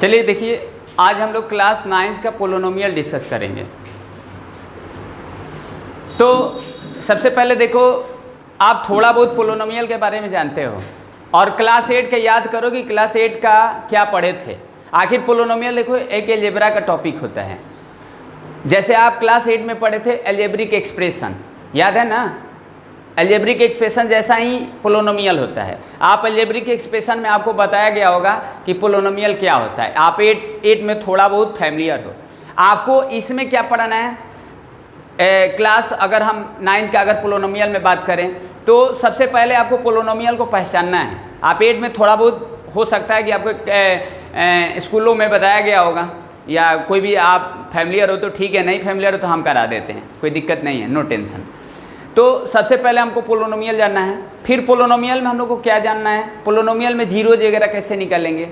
चलिए देखिए, आज हम लोग क्लास 9 का पोलोनोमियल डिस्कस करेंगे। तो सबसे पहले देखो, आप थोड़ा बहुत पोलोनोमियल के बारे में जानते हो और क्लास 8 का याद करो कि क्लास 8 का क्या पढ़े थे। आखिर पोलोनोमियल देखो एक अलजेब्रा का टॉपिक होता है। जैसे आप क्लास 8 में पढ़े थे अलजेब्रिक एक्सप्रेशन, याद है ना। अलजेब्रिक एक्सप्रेशन जैसा ही पोलोनोमियल होता है। आप अलजेब्रिक एक्सप्रेशन में आपको बताया गया होगा कि पोलोनोमियल क्या होता है। आप 8 में थोड़ा बहुत फैमिलियर हो। आपको इसमें क्या पढ़ना है, क्लास अगर हम 9 का अगर पोलोनोमियल में बात करें तो सबसे पहले आपको पोलोनोमियल को पहचानना है। आप 8 में थोड़ा बहुत हो सकता है कि आपको स्कूलों में बताया गया होगा, या कोई भी आप फैमिलियर हो तो ठीक है, नहीं फैमिलियर हो तो हम करा देते हैं, कोई दिक्कत नहीं है, नो टेंशन। तो सबसे पहले हमको पोलोनोमियल जानना है। फिर पोलोनोमियल में हम लोग को क्या जानना है, पोलोनोमियल में जीरोज वगैरह कैसे निकालेंगे,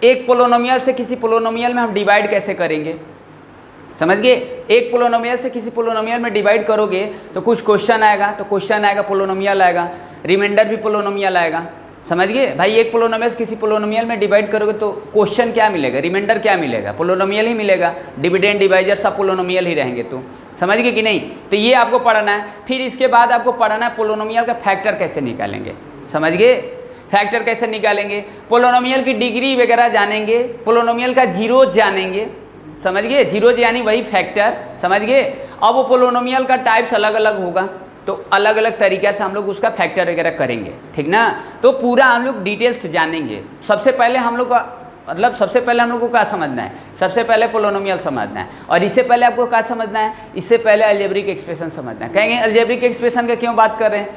एक पोलोनोमियल से किसी पोलोनोमियल में हम डिवाइड कैसे करेंगे, समझ गए। एक पोलोनोमियल से किसी पोलोनोमियल में डिवाइड करोगे तो कुछ क्वेश्चन आएगा, तो क्वेश्चन आएगा पोलोनोमियल आएगा, रिमाइंडर भी पोलोनोमियल आएगा, समझ गए भाई। एक पोलोनोमियल से किसी पोलोनोमियल में डिवाइड करोगे तो क्वेश्चन क्या मिलेगा, रिमाइंडर क्या मिलेगा, पोलोनोमियल ही मिलेगा। डिविडेंड डिवाइजर सब पोलोनोमियल ही रहेंगे, तो समझ गए कि नहीं। तो ये आपको पढ़ना है। फिर इसके बाद आपको पढ़ना है पोलोनोमियल का फैक्टर कैसे निकालेंगे, समझ गए। फैक्टर कैसे निकालेंगे, पोलोनोमियल की डिग्री वगैरह जानेंगे, पोलोनोमियल का जीरोज जानेंगे, समझ गए। जीरोज यानी वही फैक्टर, समझ गए। अब वो पोलोनोमियल का टाइप्स अलग अलग होगा, तो अलग अलग तरीक़े से हम लोग उसका फैक्टर वगैरह करेंगे, ठीक ना। तो पूरा हम लोग डिटेल्स जानेंगे। सबसे पहले हम लोग का मतलब सबसे पहले हम लोग को क्या समझना है, सबसे पहले पोलोनोमियल समझना है। और इससे पहले आपको क्या समझना है, इससे पहले अलजेब्रिक एक्सप्रेशन समझना है। कहेंगे अलजेब्रिक एक्सप्रेशन का क्यों बात कर रहे हैं,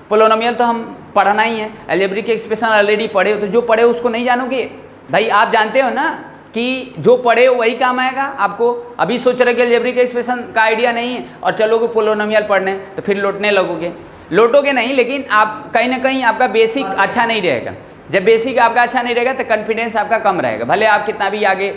पोलोनोमियल तो हम पढ़ना ही है, अलजेब्रिक एक्सप्रेशन ऑलरेडी पढ़े हो, तो जो पढ़े उसको नहीं जानोगे भाई। आप जानते हो ना कि जो पढ़े हो वही काम आएगा आपको। अभी सोच रहे कि अलजेब्रिक एक्सप्रेशन का आइडिया नहीं है और चलोगे पोलोनोमियल पढ़ने, तो फिर लौटने लगोगे। लौटोगे नहीं, लेकिन आप कहीं ना कहीं आपका बेसिक अच्छा नहीं रहेगा। जब बेसिक आपका अच्छा नहीं रहेगा तो कॉन्फिडेंस आपका कम रहेगा। भले आप कितना भी आगे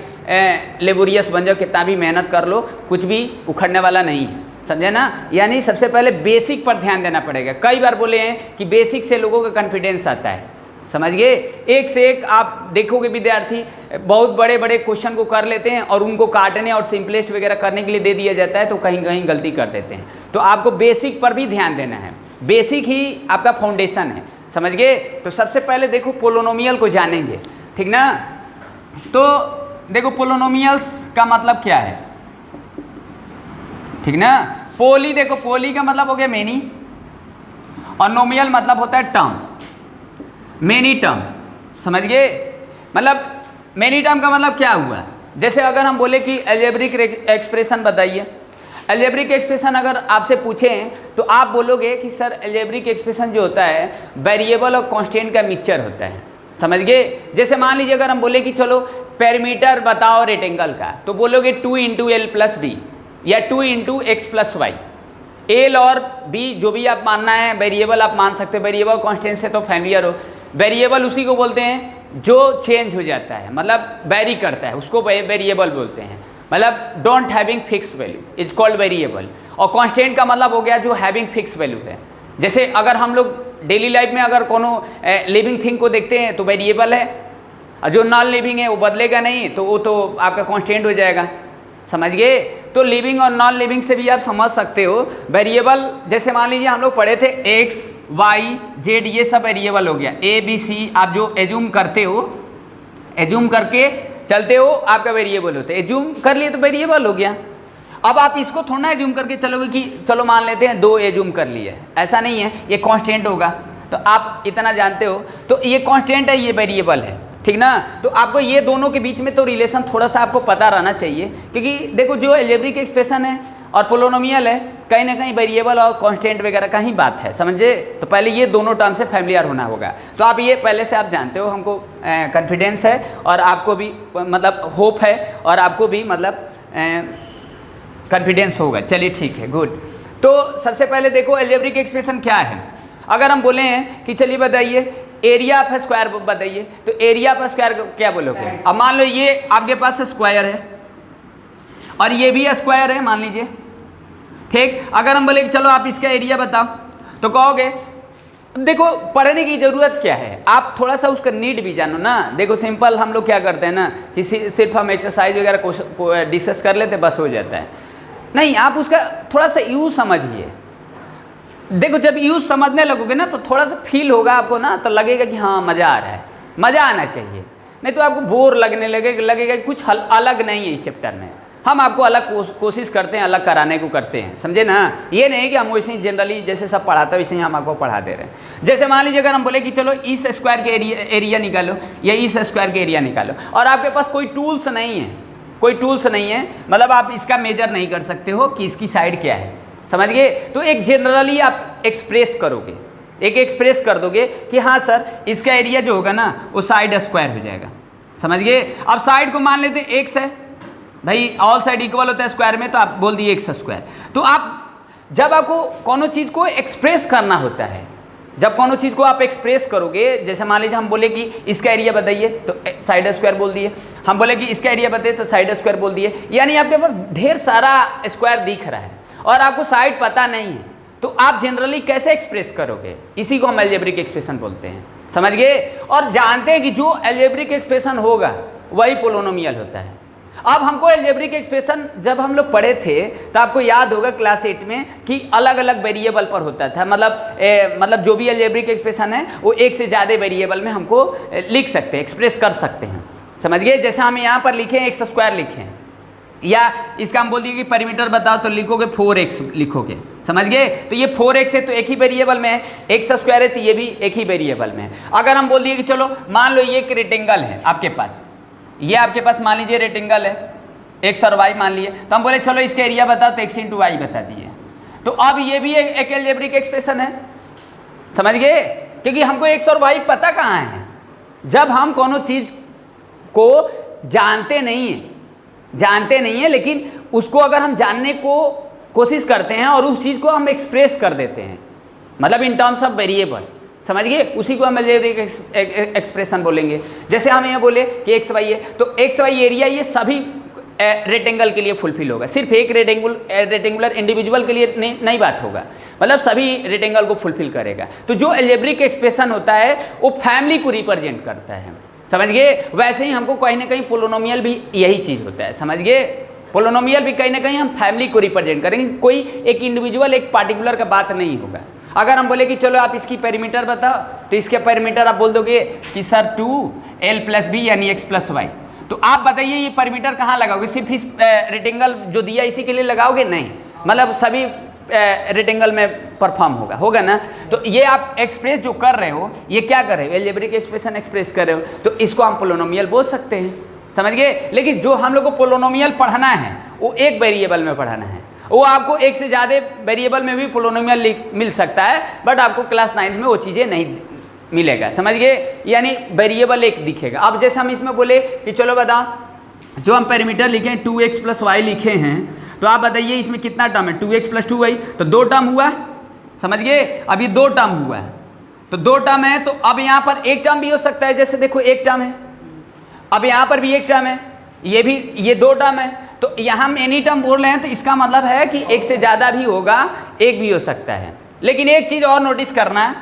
लेबोरियस बन जाओ, कितना भी मेहनत कर लो, कुछ भी उखड़ने वाला नहीं है, समझे ना। यानी सबसे पहले बेसिक पर ध्यान देना पड़ेगा। कई बार बोले हैं कि बेसिक से लोगों का कॉन्फिडेंस आता है, समझ गए। एक से एक आप देखोगे विद्यार्थी बहुत बड़े बड़े क्वेश्चन को कर लेते हैं और उनको काटने और सिंपलेस्ट वगैरह करने के लिए दे दिया जाता है, तो कहीं कहीं गलती कर देते हैं। तो आपको बेसिक पर भी ध्यान देना है, बेसिक ही आपका फाउंडेशन है, समझ गए। तो सबसे पहले देखो पोलोनोमियल को जानेंगे, ठीक ना। तो देखो पोलोनोमियल्स का मतलब क्या है, ठीक ना। पोली, देखो पोली का मतलब हो गया मेनी, और नोमियल मतलब होता है टर्म, मेनी टर्म, समझ गए। मतलब मेनी टर्म का मतलब क्या हुआ, जैसे अगर हम बोले कि अलजेब्रिक एक्सप्रेशन बताइए। अलजेब्रिक एक्सप्रेशन अगर आपसे पूछें तो आप बोलोगे कि सर अलजेब्रिक एक्सप्रेशन जो होता है वेरिएबल और कांस्टेंट का मिक्सचर होता है, समझ गए। जैसे मान लीजिए अगर हम बोले कि चलो पेरीमीटर बताओ रेक्टेंगल का, तो बोलोगे 2 × L + B या 2 × X + Y। एल और बी जो भी आप मानना है वेरिएबल आप मान सकते हो। वेरिएबल कांस्टेंट से तो फैमिलियर हो। वेरिएबल उसी को बोलते हैं जो चेंज हो जाता है, मतलब वेरी करता है, उसको वेरिएबल बोलते हैं। मतलब don't having fix value is called variable. और कांस्टेंट का मतलब हो गया जो हैविंग फिक्स वैल्यू है। जैसे अगर हम लोग डेली लाइफ में अगर कोनो लिविंग थिंग को देखते हैं तो वेरिएबल है, और जो नॉन लिविंग है वो बदलेगा नहीं, तो वो तो आपका कांस्टेंट हो जाएगा, समझ गए। तो लिविंग और नॉन लिविंग से भी आप समझ सकते हो वेरिएबल। जैसे मान लीजिए हम लोग पढ़े थे x, y, z, ये सब वेरिएबल हो गया। a, b, c आप जो एज्यूम करते हो, एज्यूम करके चलते हो, आपका वेरिएबल होता है। एज्यूम कर लिए तो वेरिएबल हो गया। अब आप इसको थोड़ा एज्यूम करके चलोगे कि चलो मान लेते हैं 2 एज्यूम कर लिए, ऐसा नहीं है, ये कांस्टेंट होगा। तो आप इतना जानते हो, तो ये कांस्टेंट है, ये वेरिएबल है, ठीक ना। तो आपको ये दोनों के बीच में तो रिलेशन थोड़ा सा आपको पता रहना चाहिए, क्योंकि देखो जो अलजेब्रिक एक्सप्रेशन है और पोलोनोमियल है, कहीं ना कहीं वेरिएबल और कांस्टेंट वगैरह का ही बात है, समझे। तो पहले ये दोनों टर्म से फैमिलियर होना होगा। तो आप ये पहले से आप जानते हो, हमको कॉन्फिडेंस है और आपको भी मतलब होप है और आपको भी मतलब कॉन्फिडेंस होगा। चलिए ठीक है, गुड। तो सबसे पहले देखो अलजेब्रिक एक्सप्रेशन क्या है। अगर हम बोले हैं कि चलिए बताइए एरिया ऑफ स्क्वायर बताइए, तो एरिया ऑफ स्क्वायर क्या बोलोगे। अब मान लो ये आपके पास स्क्वायर है और ये भी स्क्वायर है, मान लीजिए, ठीक। अगर हम बोले कि चलो आप इसका एरिया बताओ, तो कहोगे देखो पढ़ने की ज़रूरत क्या है, आप थोड़ा सा उसका नीड भी जानो ना। देखो सिंपल हम लोग क्या करते हैं ना कि सिर्फ हम एक्सरसाइज वगैरह को डिस्कस कर लेते बस हो जाता है। नहीं, आप उसका थोड़ा सा यूज़ समझिए। देखो जब यूज़ समझने लगोगे ना तो थोड़ा सा फील होगा आपको ना, तो लगेगा कि हाँ मज़ा आ रहा है, मज़ा आना चाहिए। नहीं तो आपको बोर लगने लगेगा कि कुछ अलग नहीं है इस चैप्टर में। हम आपको अलग कोशिश करते हैं, अलग कराने को करते हैं, समझे ना। ये नहीं कि हम वैसे ही जनरली जैसे सब पढ़ाते वैसे ही हम आपको पढ़ा दे रहे हैं। जैसे मान लीजिए अगर हम बोले कि चलो इस स्क्वायर के एरिया निकालो या इस स्क्वायर के एरिया निकालो, और आपके पास कोई टूल्स नहीं है, कोई टूल्स नहीं है, मतलब आप इसका मेजर नहीं कर सकते हो कि इसकी साइड क्या है, समझ गए। तो एक जनरली आप एक्सप्रेस करोगे, एक एक्सप्रेस कर दोगे कि हाँ सर इसका एरिया जो होगा ना वो साइड स्क्वायर हो जाएगा, समझ गए। अब साइड को मान लेते हैं x है, भाई ऑल साइड इक्वल होता है स्क्वायर में, तो आप बोल दिए x स्क्वायर। तो आप जब आपको कोनो चीज़ को एक्सप्रेस करना होता है, जब कोनो चीज़ को आप एक्सप्रेस करोगे, जैसे मान लीजिए हम बोले कि इसका एरिया बताइए तो साइड स्क्वायर बोल दिए, हम बोले कि इसका एरिया बताइए तो साइड स्क्वायर बोल दिए। यानी आपके पास ढेर सारा स्क्वायर दिख रहा है और आपको साइड पता नहीं है, तो आप जनरली कैसे एक्सप्रेस करोगे? इसी को हम अलजेब्रिक एक्सप्रेशन बोलते हैं, समझ गए। और जानते हैं कि जो अलजेब्रिक एक्सप्रेशन होगा वही पोलिनोमियल होता है। अब हमको अलजेब्रिक एक्सप्रेशन जब हम लोग पढ़े थे तो आपको याद होगा क्लास 8 में कि अलग अलग वेरिएबल पर होता था, मतलब जो भी अलजेब्रिक एक्सप्रेशन है वो एक से ज़्यादा वेरिएबल में हमको लिख सकते हैं, एक्सप्रेस कर सकते हैं, समझ गए। जैसे हम यहाँ पर लिखे हैं x स्क्वायर लिखे हैं, या इसका हम बोल दिए कि परिमीटर बताओ तो लिखोगे 4x लिखोगे, समझ गए। तो ये 4x है तो एक ही वेरिएबल में है, x स्क्वायर है तो ये भी एक ही वेरिएबल में है। अगर हम बोल दिए कि चलो मान लो ये एक रेक्टेंगल है आपके पास, ये आपके पास मान लीजिए रेक्टेंगल है, x और y मान लिए, तो हम बोले चलो इसका एरिया बताओ तो x इंटू वाई बता दिए। तो अब ये भी एक अलजेब्रिक एक्सप्रेशन है, समझ गए, क्योंकि हमको x और y पता कहाँ है। जब हम कोनो चीज़ को जानते नहीं है लेकिन उसको अगर हम जानने को कोशिश करते हैं और उस चीज़ को हम एक्सप्रेस कर देते हैं, मतलब इन टर्म्स ऑफ वेरिएबल, समझ गए, उसी को हम अलजेब्रिक एक्सप्रेशन बोलेंगे। जैसे हम ये बोले कि एक्स वाई है तो एक्स वाई एरिया ये सभी रेक्टेंगल के लिए फुलफिल होगा, सिर्फ एक रेक्टेंगुलर इंडिविजुअल के लिए नहीं बात होगा, मतलब सभी रेक्टेंगल को फुलफिल करेगा। तो जो अलजेब्रिक एक्सप्रेशन होता है वो फैमिली को रिप्रेजेंट करता है, समझ गए। वैसे ही हमको कहीं ना कहीं पोलिनोमियल भी यही चीज़ होता है, समझ गए। पोलिनोमियल भी कहीं ना कहीं हम फैमिली को रिप्रेजेंट करेंगे, कोई एक इंडिविजुअल एक पार्टिकुलर का बात नहीं होगा। अगर हम बोले कि चलो आप इसकी पेरीमीटर बताओ तो इसके पेरीमीटर आप बोल दोगे कि सर 2l+b यानी x+y। तो आप बताइए ये पेरीमीटर कहाँ लगाओगे? सिर्फ इस रेक्टेंगल जो दिया इसी के लिए लगाओगे? नहीं, मतलब सभी रेक्टेंगल में परफॉर्म होगा ना। तो ये आप एक्सप्रेस जो कर रहे हो ये क्या कर रहे हो? अलजेब्रिक एक्सप्रेशन एक्सप्रेस कर रहे हो, तो इसको हम पोलिनोमियल बोल सकते हैं, समझ गए। लेकिन जो हम लोग को पोलिनोमियल पढ़ना है वो एक वेरिएबल में पढ़ना है, वो आपको एक से ज़्यादा वेरिएबल में भी पोलिनोमियल मिल सकता है, बट आपको क्लास 9 में वो चीज़ें नहीं मिलेगा, समझ गए। यानी वेरिएबल एक दिखेगा। अब जैसे हम इसमें बोले कि चलो बताओ जो हम पेरीमीटर लिखे हैं 2x+y लिखे हैं, तो आप बताइए इसमें कितना टर्म है? 2x+2y, तो 2 टर्म हुआ, समझ गए। अब ये 2 टर्म हुआ है, तो 2 टर्म है, तो अब यहाँ पर एक टर्म भी हो सकता है, जैसे देखो एक टर्म है, अब यहाँ पर भी एक टर्म है, ये 2 टर्म है, तो यहाँ हम एनी टर्म बोल रहे हैं, तो इसका मतलब है कि एक से ज़्यादा भी होगा, एक भी हो सकता है। लेकिन एक चीज़ और नोटिस करना है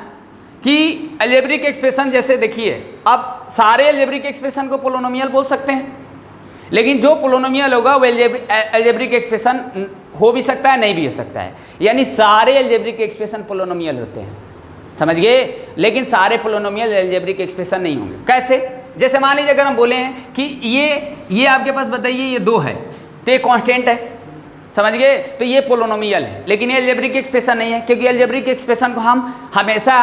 कि अलजेब्रिक एक्सप्रेशन, जैसे देखिए अब सारे अलजेब्रिक एक्सप्रेशन को पोलिनोमियल बोल सकते हैं, लेकिन जो पोलिनोमियल होगा वो अलजेब्रिक एक्सप्रेशन हो भी सकता है, नहीं भी हो सकता है। यानी सारे अलजेब्रिक एक्सप्रेशन पोलिनोमियल होते हैं, समझ गए, लेकिन सारे पोलिनोमियल अलजेब्रिक एक्सप्रेशन नहीं होंगे। कैसे? जैसे मान लीजिए अगर हम बोले हैं कि ये आपके पास बताइए ये 2 है तो ये कांस्टेंट है, समझ गए, तो ये पोलिनोमियल है, लेकिन ये अलजेब्रिक एक्सप्रेशन नहीं है, क्योंकि अलजेब्रिक एक्सप्रेशन को हम हमेशा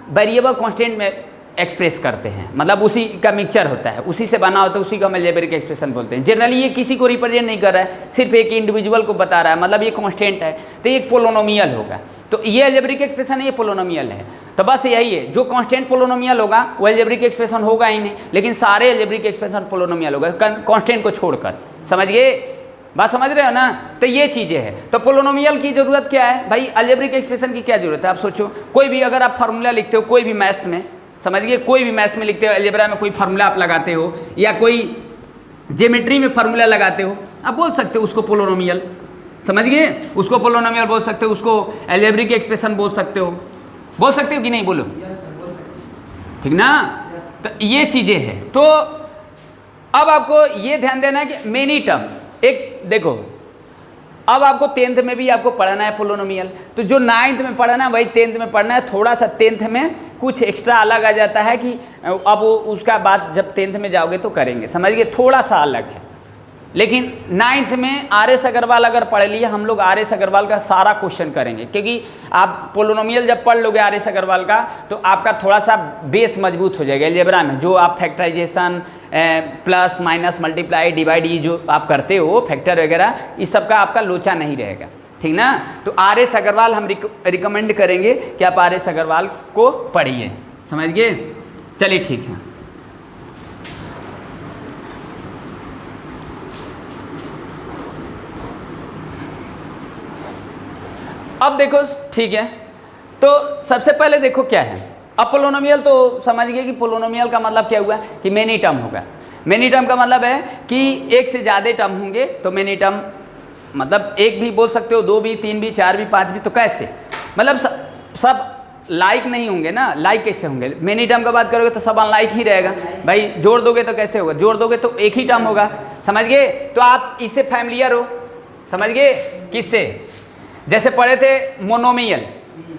वेरिएबल कांस्टेंट में एक्सप्रेस करते हैं, मतलब उसी का मिक्सचर होता है, उसी से बना होता है, उसी को हम अलजेब्रिक एक्सप्रेशन बोलते हैं। जनरली ये किसी को रिप्रेजेंट नहीं कर रहा है, सिर्फ एक इंडिविजुअल को बता रहा है, मतलब ये कांस्टेंट है तो ये पोलिनोमियल होगा। तो ये अलजेब्रिक एक्सप्रेशन है, ये पोलिनोमियल है। तो बस यही है, जो कांस्टेंट पोलिनोमियल होगा वो अलजेब्रिक एक्सप्रेशन होगा ही नहीं, लेकिन सारे अलजेब्रिक एक्सप्रेशन पोलिनोमियल होगा कांस्टेंट को छोड़कर, समझ गए, बात समझ रहे हो ना। तो ये चीज़ें हैं। तो पोलिनोमियल की ज़रूरत क्या है भाई? अलजेब्रिक एक्सप्रेशन की क्या ज़रूरत है? आप सोचो, कोई भी अगर आप फार्मूला लिखते हो, कोई भी मैथ्स में, समझ गए, कोई भी मैथ्स में लिखते हो, अलजेब्रा में कोई फार्मूला आप लगाते हो या कोई ज्योमेट्री में फार्मूला लगाते हो, आप बोल सकते हो उसको पोलिनोमियल, समझ गए, उसको पोलिनोमियल बोल सकते हो, उसको अलजेब्रिक एक्सप्रेशन बोल सकते हो कि नहीं? बोलो। ठीक ना। तो ये चीज़ें हैं। तो अब आपको ये ध्यान देना है कि मेनी टर्म्स, एक देखो अब आपको 10th में भी आपको पढ़ना है पोलिनोमियल, तो जो 9th में पढ़ना है वही 10th में पढ़ना है। थोड़ा सा 10th में कुछ एक्स्ट्रा अलग आ जाता है कि अब उसका बाद जब 10th में जाओगे तो करेंगे, समझिए थोड़ा सा अलग है। लेकिन 9th में आर.एस. अग्रवाल अगर पढ़ लिए, हम लोग आर.एस. अग्रवाल का सारा क्वेश्चन करेंगे, क्योंकि आप पोलिनोमियल जब पढ़ लोगे आर.एस. अग्रवाल का तो आपका थोड़ा सा बेस मजबूत हो जाएगा अलजेब्रा में। जो आप factorisation, plus minus multiply divide, ये जो आप करते हो फैक्टर वगैरह, इस सब का आपका लोचा नहीं रहेगा, ठीक ना। तो आर.एस. अग्रवाल हम रिकमेंड करेंगे कि आप आर.एस. अग्रवाल को पढ़िए, समझ गए। चलिए ठीक है। अब देखो ठीक है, तो सबसे पहले देखो क्या है। अब पोलिनोमियल तो समझ गए कि पोलिनोमियल का मतलब क्या हुआ कि मेनी टर्म होगा। मेनी टर्म का मतलब है कि एक से ज़्यादा टर्म होंगे तो मेनी टर्म, मतलब एक भी बोल सकते हो, दो भी, तीन भी, चार भी, पांच भी। तो कैसे, मतलब सब लाइक नहीं होंगे ना, लाइक कैसे होंगे। मेनी टर्म का बात करोगे तो सब अनलाइक ही रहेगा भाई। जोड़ दोगे तो कैसे होगा, जोड़ दोगे तो एक ही टर्म होगा, समझ गए। तो आप इससे फैमिलियर हो, समझ गए किससे, जैसे पढ़े थे मोनोमियल,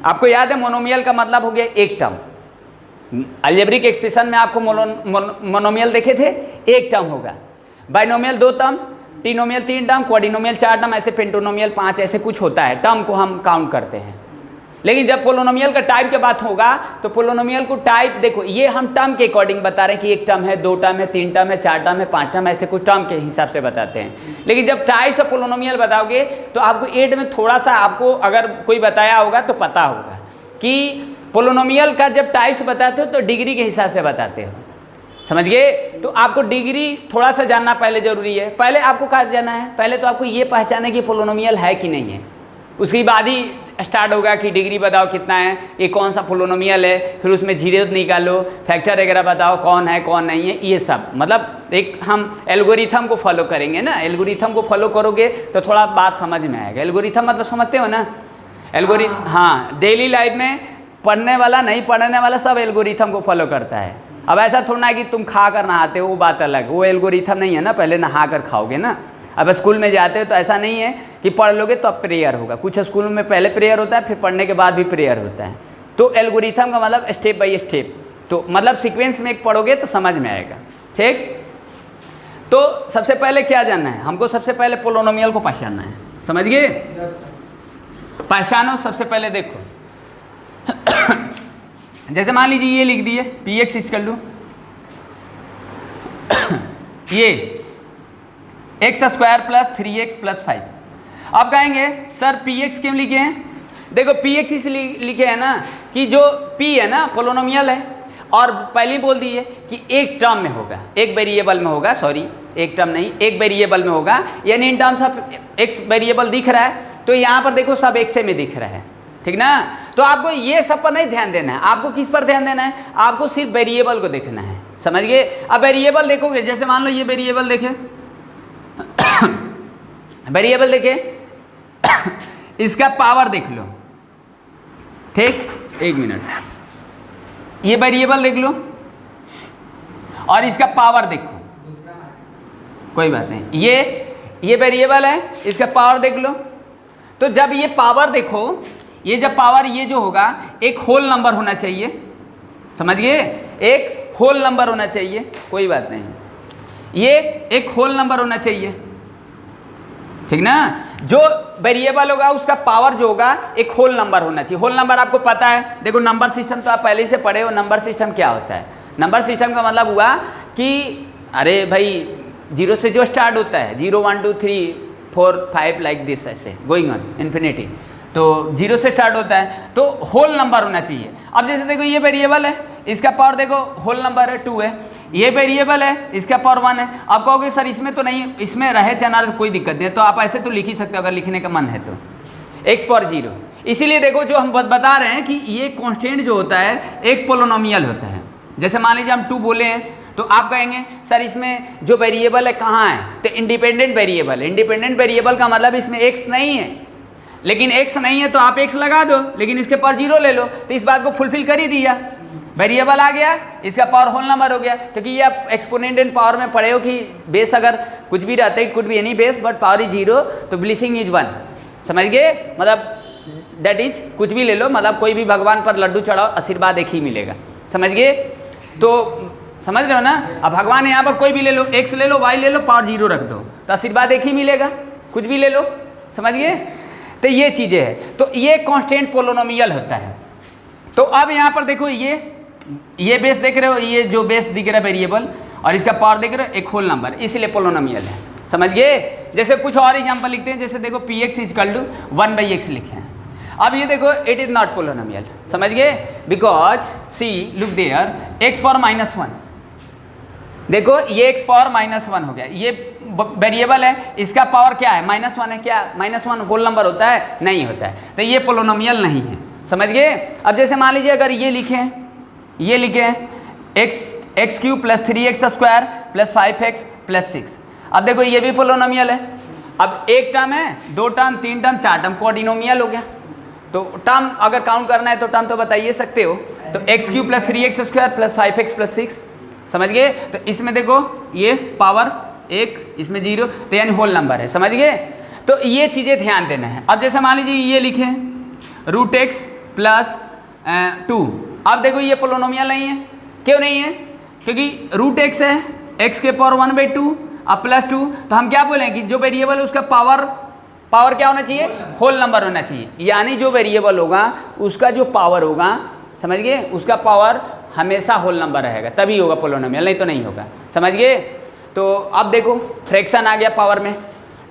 आपको याद है मोनोमियल का मतलब हो गया एक टर्म। अलजेब्रिक एक्सप्रेशन में आपको मोनोमियल देखे थे, एक टर्म होगा। बाइनोमियल दो टर्म, ट्रिनोमियल तीन टर्म, क्वाड्रिनोमियल चार टर्म, ऐसे पेंटोनोमियल पांच, ऐसे कुछ होता है, टर्म को हम काउंट करते हैं। लेकिन जब पोलिनोमियल का टाइप की बात होगा तो पोलिनोमियल को टाइप देखो, ये हम टर्म के अकॉर्डिंग बता रहे हैं कि एक टर्म है, दो टर्म है, तीन टर्म है, चार टर्म है, पांच टर्म, ऐसे कुछ टर्म के हिसाब से बताते हैं। लेकिन जब टाइप्स ऑफ पोलिनोमियल बताओगे तो आपको एड में थोड़ा सा, आपको अगर कोई बताया होगा तो पता होगा कि पोलिनोमियल का जब टाइप्स बताते हो तो डिग्री के हिसाब से बताते हो, समझ गए। तो आपको डिग्री थोड़ा सा जानना पहले जरूरी है। पहले आपको कहाँ जाना है, पहले तो आपको ये पहचाने कि पोलिनोमियल है कि नहीं है, उसके बाद ही स्टार्ट होगा कि डिग्री बताओ कितना है, ये कौन सा पोलिनोमियल है, फिर उसमें जीरो निकालो, फैक्टर वगैरह बताओ कौन है कौन नहीं है, ये सब। मतलब एक हम एल्गोरिथम को फॉलो करेंगे ना, एल्गोरिथम को फॉलो करोगे तो थोड़ा बात समझ में आएगा। एल्गोरिथम मतलब समझते हो ना, एल्गोरिथम, हाँ, डेली लाइफ में पढ़ने वाला नहीं पढ़ने वाला सब एल्गोरिथम को फॉलो करता है। अब ऐसा थोड़ा है कि तुम खा कर नहाते हो, वो बात अलग, वो एल्गोरिथम नहीं है ना, पहले नहा कर खाओगे ना। अब स्कूल में जाते हो तो ऐसा नहीं है कि पढ़ लोगे तो अब प्रेयर होगा, कुछ स्कूल में पहले प्रेयर होता है, फिर पढ़ने के बाद भी प्रेयर होता है। तो एल्गोरिथम का मतलब स्टेप बाय स्टेप, तो मतलब सीक्वेंस में एक पढ़ोगे तो समझ में आएगा, ठीक। तो सबसे पहले क्या जानना है हमको, सबसे पहले पोलिनोमियल को पहचानना है, समझ गए। पहचानो सबसे पहले, देखो जैसे मान लीजिए ये लिख दिए px इक्वल टू ये x square plus 3x plus 5। आप कहेंगे सर px क्यों लिखे हैं, देखो px इसलिए लिखे हैं ना कि जो p है ना पोलिनोमियल है, और पहले बोल दिए कि एक टर्म में होगा, एक वेरिएबल में होगा, सॉरी एक टर्म नहीं, एक वेरिएबल में होगा, यानी in terms of x variable दिख रहा है, तो यहाँ पर देखो सब x में दिख रहा है, ठीक ना। तो आपको ये सब पर नहीं ध्यान देना है, आपको किस पर ध्यान देना है, आपको सिर्फ वेरिएबल को देखना है, समझ गए। अब वेरिएबल देखोगे, जैसे मान लो ये वेरिएबल देखे वेरिएबल देखे इसका पावर देख लो, ठीक, एक मिनट, ये वेरिएबल देख लो और इसका पावर देखो, कोई बात नहीं, ये वेरिएबल है, इसका पावर देख लो। तो जब ये पावर देखो, ये जब पावर, ये जो होगा एक होल नंबर होना चाहिए, समझ गए, एक होल नंबर होना चाहिए, कोई बात नहीं, ये एक होल नंबर होना चाहिए, ठीक ना। जो वेरिएबल होगा उसका पावर जो होगा एक होल नंबर होना चाहिए। होल नंबर आपको पता है, देखो नंबर सिस्टम तो आप पहले से पढ़े हो, नंबर सिस्टम क्या होता है। नंबर सिस्टम का मतलब हुआ कि अरे भाई जीरो से जो स्टार्ट होता है, 0 1 2 3 4 5 लाइक दिस, ऐसे गोइंग ऑन इन्फिनिटी, तो जीरो से स्टार्ट होता है, तो होल नंबर होना चाहिए। अब जैसे देखो ये वेरिएबल है, इसका पावर देखो होल नंबर है 2 है, ये वेरिएबल है, इसका पावर 1 है। आप कहोगे सर इसमें तो नहीं, इसमें रहे चना कोई दिक्कत नहीं है, तो आप ऐसे तो लिख ही सकते हो अगर लिखने का मन है तो, x पावर 0। इसीलिए देखो जो हम बता रहे हैं कि ये कांस्टेंट जो होता है एक पोलिनोमियल होता है। जैसे मान लीजिए हम 2 बोले हैं, तो आप कहेंगे सर इसमें जो वेरिएबल है कहाँ है, तो इंडिपेंडेंट वेरिएबल। इंडिपेंडेंट वेरिएबल का मतलब इसमें x नहीं है, लेकिन x नहीं है तो आप x लगा दो, लेकिन इसके पास 0 ले लो, तो इस बात को फुलफिल कर ही दिया। वेरिएबल आ गया, इसका पावर होल नंबर हो गया, क्योंकि ये आप एक्सपोनेंट इन पावर में पढ़े हो कि बेस अगर कुछ भी रहता है, it could be any base but power is 0, तो ब्लेसिंग इज 1। समझ गए? मतलब दैट इज कुछ भी ले लो, मतलब कोई भी भगवान पर लड्डू चढ़ाओ, आशीर्वाद एक ही मिलेगा। समझ गए? तो समझ रहे हो ना? अब भगवान यहाँ पर कोई भी ले लो, एक्स ले लो, वाई ले लो, पावर 0 रख दो, तो आशीर्वाद एक ही मिलेगा, कुछ भी ले लो। समझ गए? तो ये चीज़ें हैं, तो ये कांस्टेंट पोलिनोमियल होता है। तो अब यहाँ पर देखो, ये बेस देख रहे हो, ये जो बेस दिख रहा है वेरिएबल, और इसका पावर देख रहे हो एक होल नंबर, इसलिए पोलिनोमियल है। समझ गए? जैसे कुछ और एग्जांपल लिखते हैं, जैसे देखो px इक्वल टू 1/x लिखे हैं। अब ये देखो इट इज़ नॉट पोलिनोमियल। समझ गए? Because see look there x power -1, देखो ये x पावर -1 हो गया, ये वेरिएबल है, इसका पावर क्या है? -1 है। क्या -1 होल नंबर होता है? नहीं होता है, तो ये पोलिनोमियल नहीं है। समझ गए? अब जैसे मान लीजिए अगर ये लिखें x cube plus 3x square plus 5x plus 6, अब देखो ये भी पोलिनोमियल है। अब एक टर्म है, 2 टर्म, 3 टर्म, 4 टर्म, क्वाड्रिनोमियल हो गया। तो टर्म अगर काउंट करना है तो टर्म तो बताइए सकते हो, तो x cube plus 3x square plus 5x plus 6। समझ गए? तो इसमें देखो ये पावर 1, इसमें 0, तो यानी होल नंबर है। समझ गए? तो ये चीज़ें ध्यान देना है। अब जैसे मान लीजिए ये लिखें √x प्लस 2, अब देखो ये पोलिनोमियल नहीं है। क्यों नहीं है? क्योंकि √x है, x के पावर 1/2 अब प्लस 2, तो हम क्या बोलें कि जो वेरिएबल है उसका पावर क्या होना चाहिए? होल नंबर होना चाहिए। यानी जो वेरिएबल होगा उसका जो पावर होगा, समझ गए, उसका पावर हमेशा होल नंबर रहेगा, तभी होगा पोलिनोमियल, नहीं तो नहीं होगा। समझ गए? तो अब देखो फ्रैक्शन आ गया पावर में,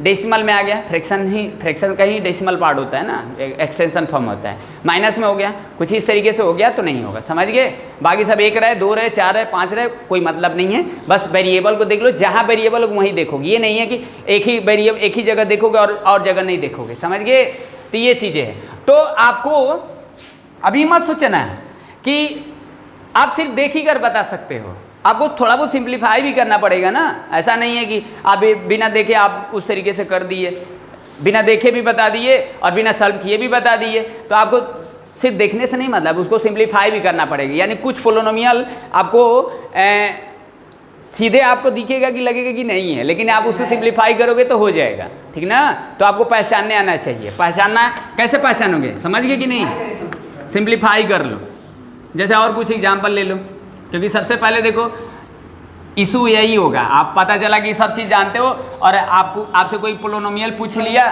डेसिमल में आ गया, फ्रैक्शन का ही डेसिमल पार्ट होता है ना, एक्सटेंशन फॉर्म होता है। माइनस में हो गया, कुछ इस तरीके से हो गया तो नहीं होगा। समझ गए? बाकी सब 1 रहे, 2 रहे, 4 रहे, 5 रहे, कोई मतलब नहीं है। बस वेरिएबल को देख लो, जहाँ वेरिएबल हो वहीं देखोगे। ये नहीं है कि एक ही वेरिएबल एक ही जगह देखोगे और जगह नहीं देखोगे। समझ गए? तो ये चीज़ें हैं। तो आपको अभी मत सोचना कि आप सिर्फ देख ही कर बता सकते हो, आपको थोड़ा बहुत सिंप्लीफाई भी करना पड़ेगा ना। ऐसा नहीं है कि आप बिना देखे आप उस तरीके से कर दिए, बिना देखे भी बता दिए और बिना सॉल्व किए भी बता दिए, तो आपको सिर्फ देखने से नहीं मतलब, उसको सिंप्लीफाई भी करना पड़ेगा। यानी कुछ पोलिनोमियल आपको सीधे आपको दिखेगा कि लगेगा कि नहीं है, लेकिन आप उसको सिंप्लीफाई करोगे तो हो जाएगा। ठीक ना? तो आपको पहचानने आना चाहिए। पहचानना कैसे पहचानोगे? समझ गए कि नहीं? सिंप्लीफाई कर लो। जैसे और कुछ एग्जाम्पल ले लो, क्योंकि सबसे पहले देखो इशू यही होगा, आप पता चला कि सब चीज़ जानते हो और आपसे कोई पोलिनोमियल पूछ लिया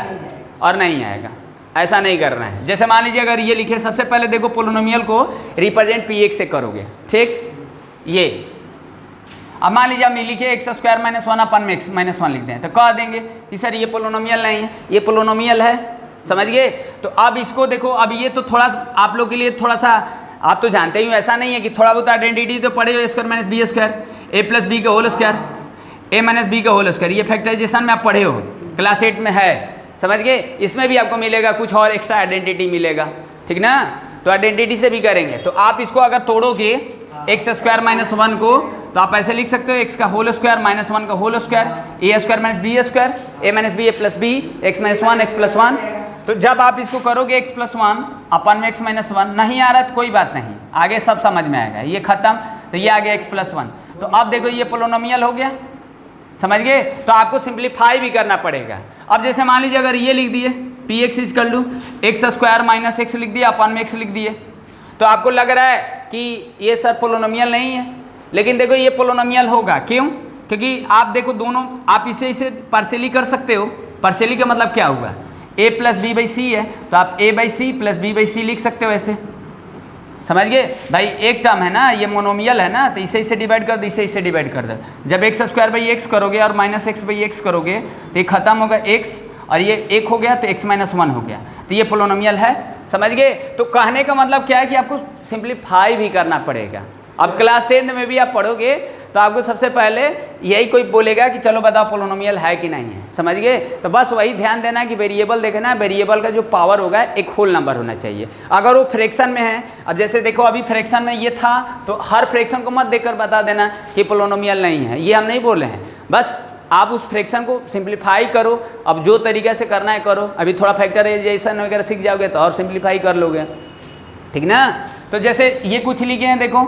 और नहीं आएगा, ऐसा नहीं करना है। जैसे मान लीजिए अगर ये लिखे, सबसे पहले देखो पोलिनोमियल को रिप्रेजेंट px से करोगे। ठीक? ये अब मान लीजिए हम लिखे x स्क्वायर -1 अपन x -1 लिख दें, तो कह देंगे कि सर ये पोलिनोमियल नहीं है, ये पोलिनोमियल है। समझ गए? तो अब इसको देखो, अब ये तो थोड़ा आप लोग के लिए थोड़ा सा, आप तो जानते ही हो, ऐसा नहीं है कि थोड़ा बहुत आइडेंटिटी तो पढ़े हो, A² - B² a + b का होल स्क्वायर a - b का होल स्क्वायर, ये फैक्टराइजेशन में आप पढ़े हो, क्लास 8 में है। समझ गए? इसमें भी आपको मिलेगा कुछ और एक्स्ट्रा आइडेंटिटी मिलेगा। ठीक ना? तो आइडेंटिटी से भी करेंगे। तो आप इसको अगर तोड़ोगे x² - 1 को, तो आप ऐसे लिख सकते हो x का होल स्क्वायर -1 का whole square a² - b² a - b a + b x - 1 x + 1। तो जब आप इसको करोगे x + 1 अपन में x - 1 नहीं आ रहा तो कोई बात नहीं, आगे सब समझ में आएगा। ये खत्म, तो ये आ गया x + 1। तो अब देखो ये पोलिनोमियल हो गया। समझ गए? तो आपको सिंप्लीफाई भी करना पड़ेगा। अब जैसे मान लीजिए अगर ये लिख दिए px = x² - x लिख दिया, अपन में x लिख दिए, तो आपको लग रहा है कि ये सर पोलिनोमियल नहीं है, लेकिन देखो ये पोलिनोमियल होगा। क्यों? क्योंकि आप देखो दोनों, आप इसे पार्शियली कर सकते हो। पार्शियली का मतलब क्या हुआ? a + b/c है, तो आप a/c + b/c लिख सकते हो ऐसे। समझ गए भाई? एक टर्म है ना, ये मोनोमियल है ना, तो इसे डिवाइड कर दो, इसे डिवाइड कर दो। जब x² x करोगे और -x/x करोगे तो ये खत्म होगा x, और ये 1 हो गया तो x - 1 हो गया, तो ये पोलिनोमियल है। समझ गए? तो कहने का मतलब क्या है कि आपको सिंप्लीफाई भी करना पड़ेगा। अब क्लास 10 में भी आप पढ़ोगे तो आपको सबसे पहले यही कोई बोलेगा कि चलो बताओ पोलिनोमियल है कि नहीं है। समझ गए? तो बस वही ध्यान देना कि वेरिएबल देखना है, वेरिएबल का जो पावर होगा एक होल नंबर होना चाहिए। अगर वो फ्रैक्शन में है, अब जैसे देखो अभी फ्रैक्शन में ये था, तो हर फ्रैक्शन को मत देखकर बता देना कि पोलिनोमियल नहीं है, ये हम नहीं बोल रहे हैं। बस आप उस फ्रैक्शन को सिंप्लीफाई करो, अब जो तरीके से करना है करो। अभी थोड़ा फैक्टराइजेशन वगैरह सीख जाओगे तो और सिंप्लीफाई कर लोगे। ठीक ना? तो जैसे ये कुछ लिखे हैं देखो,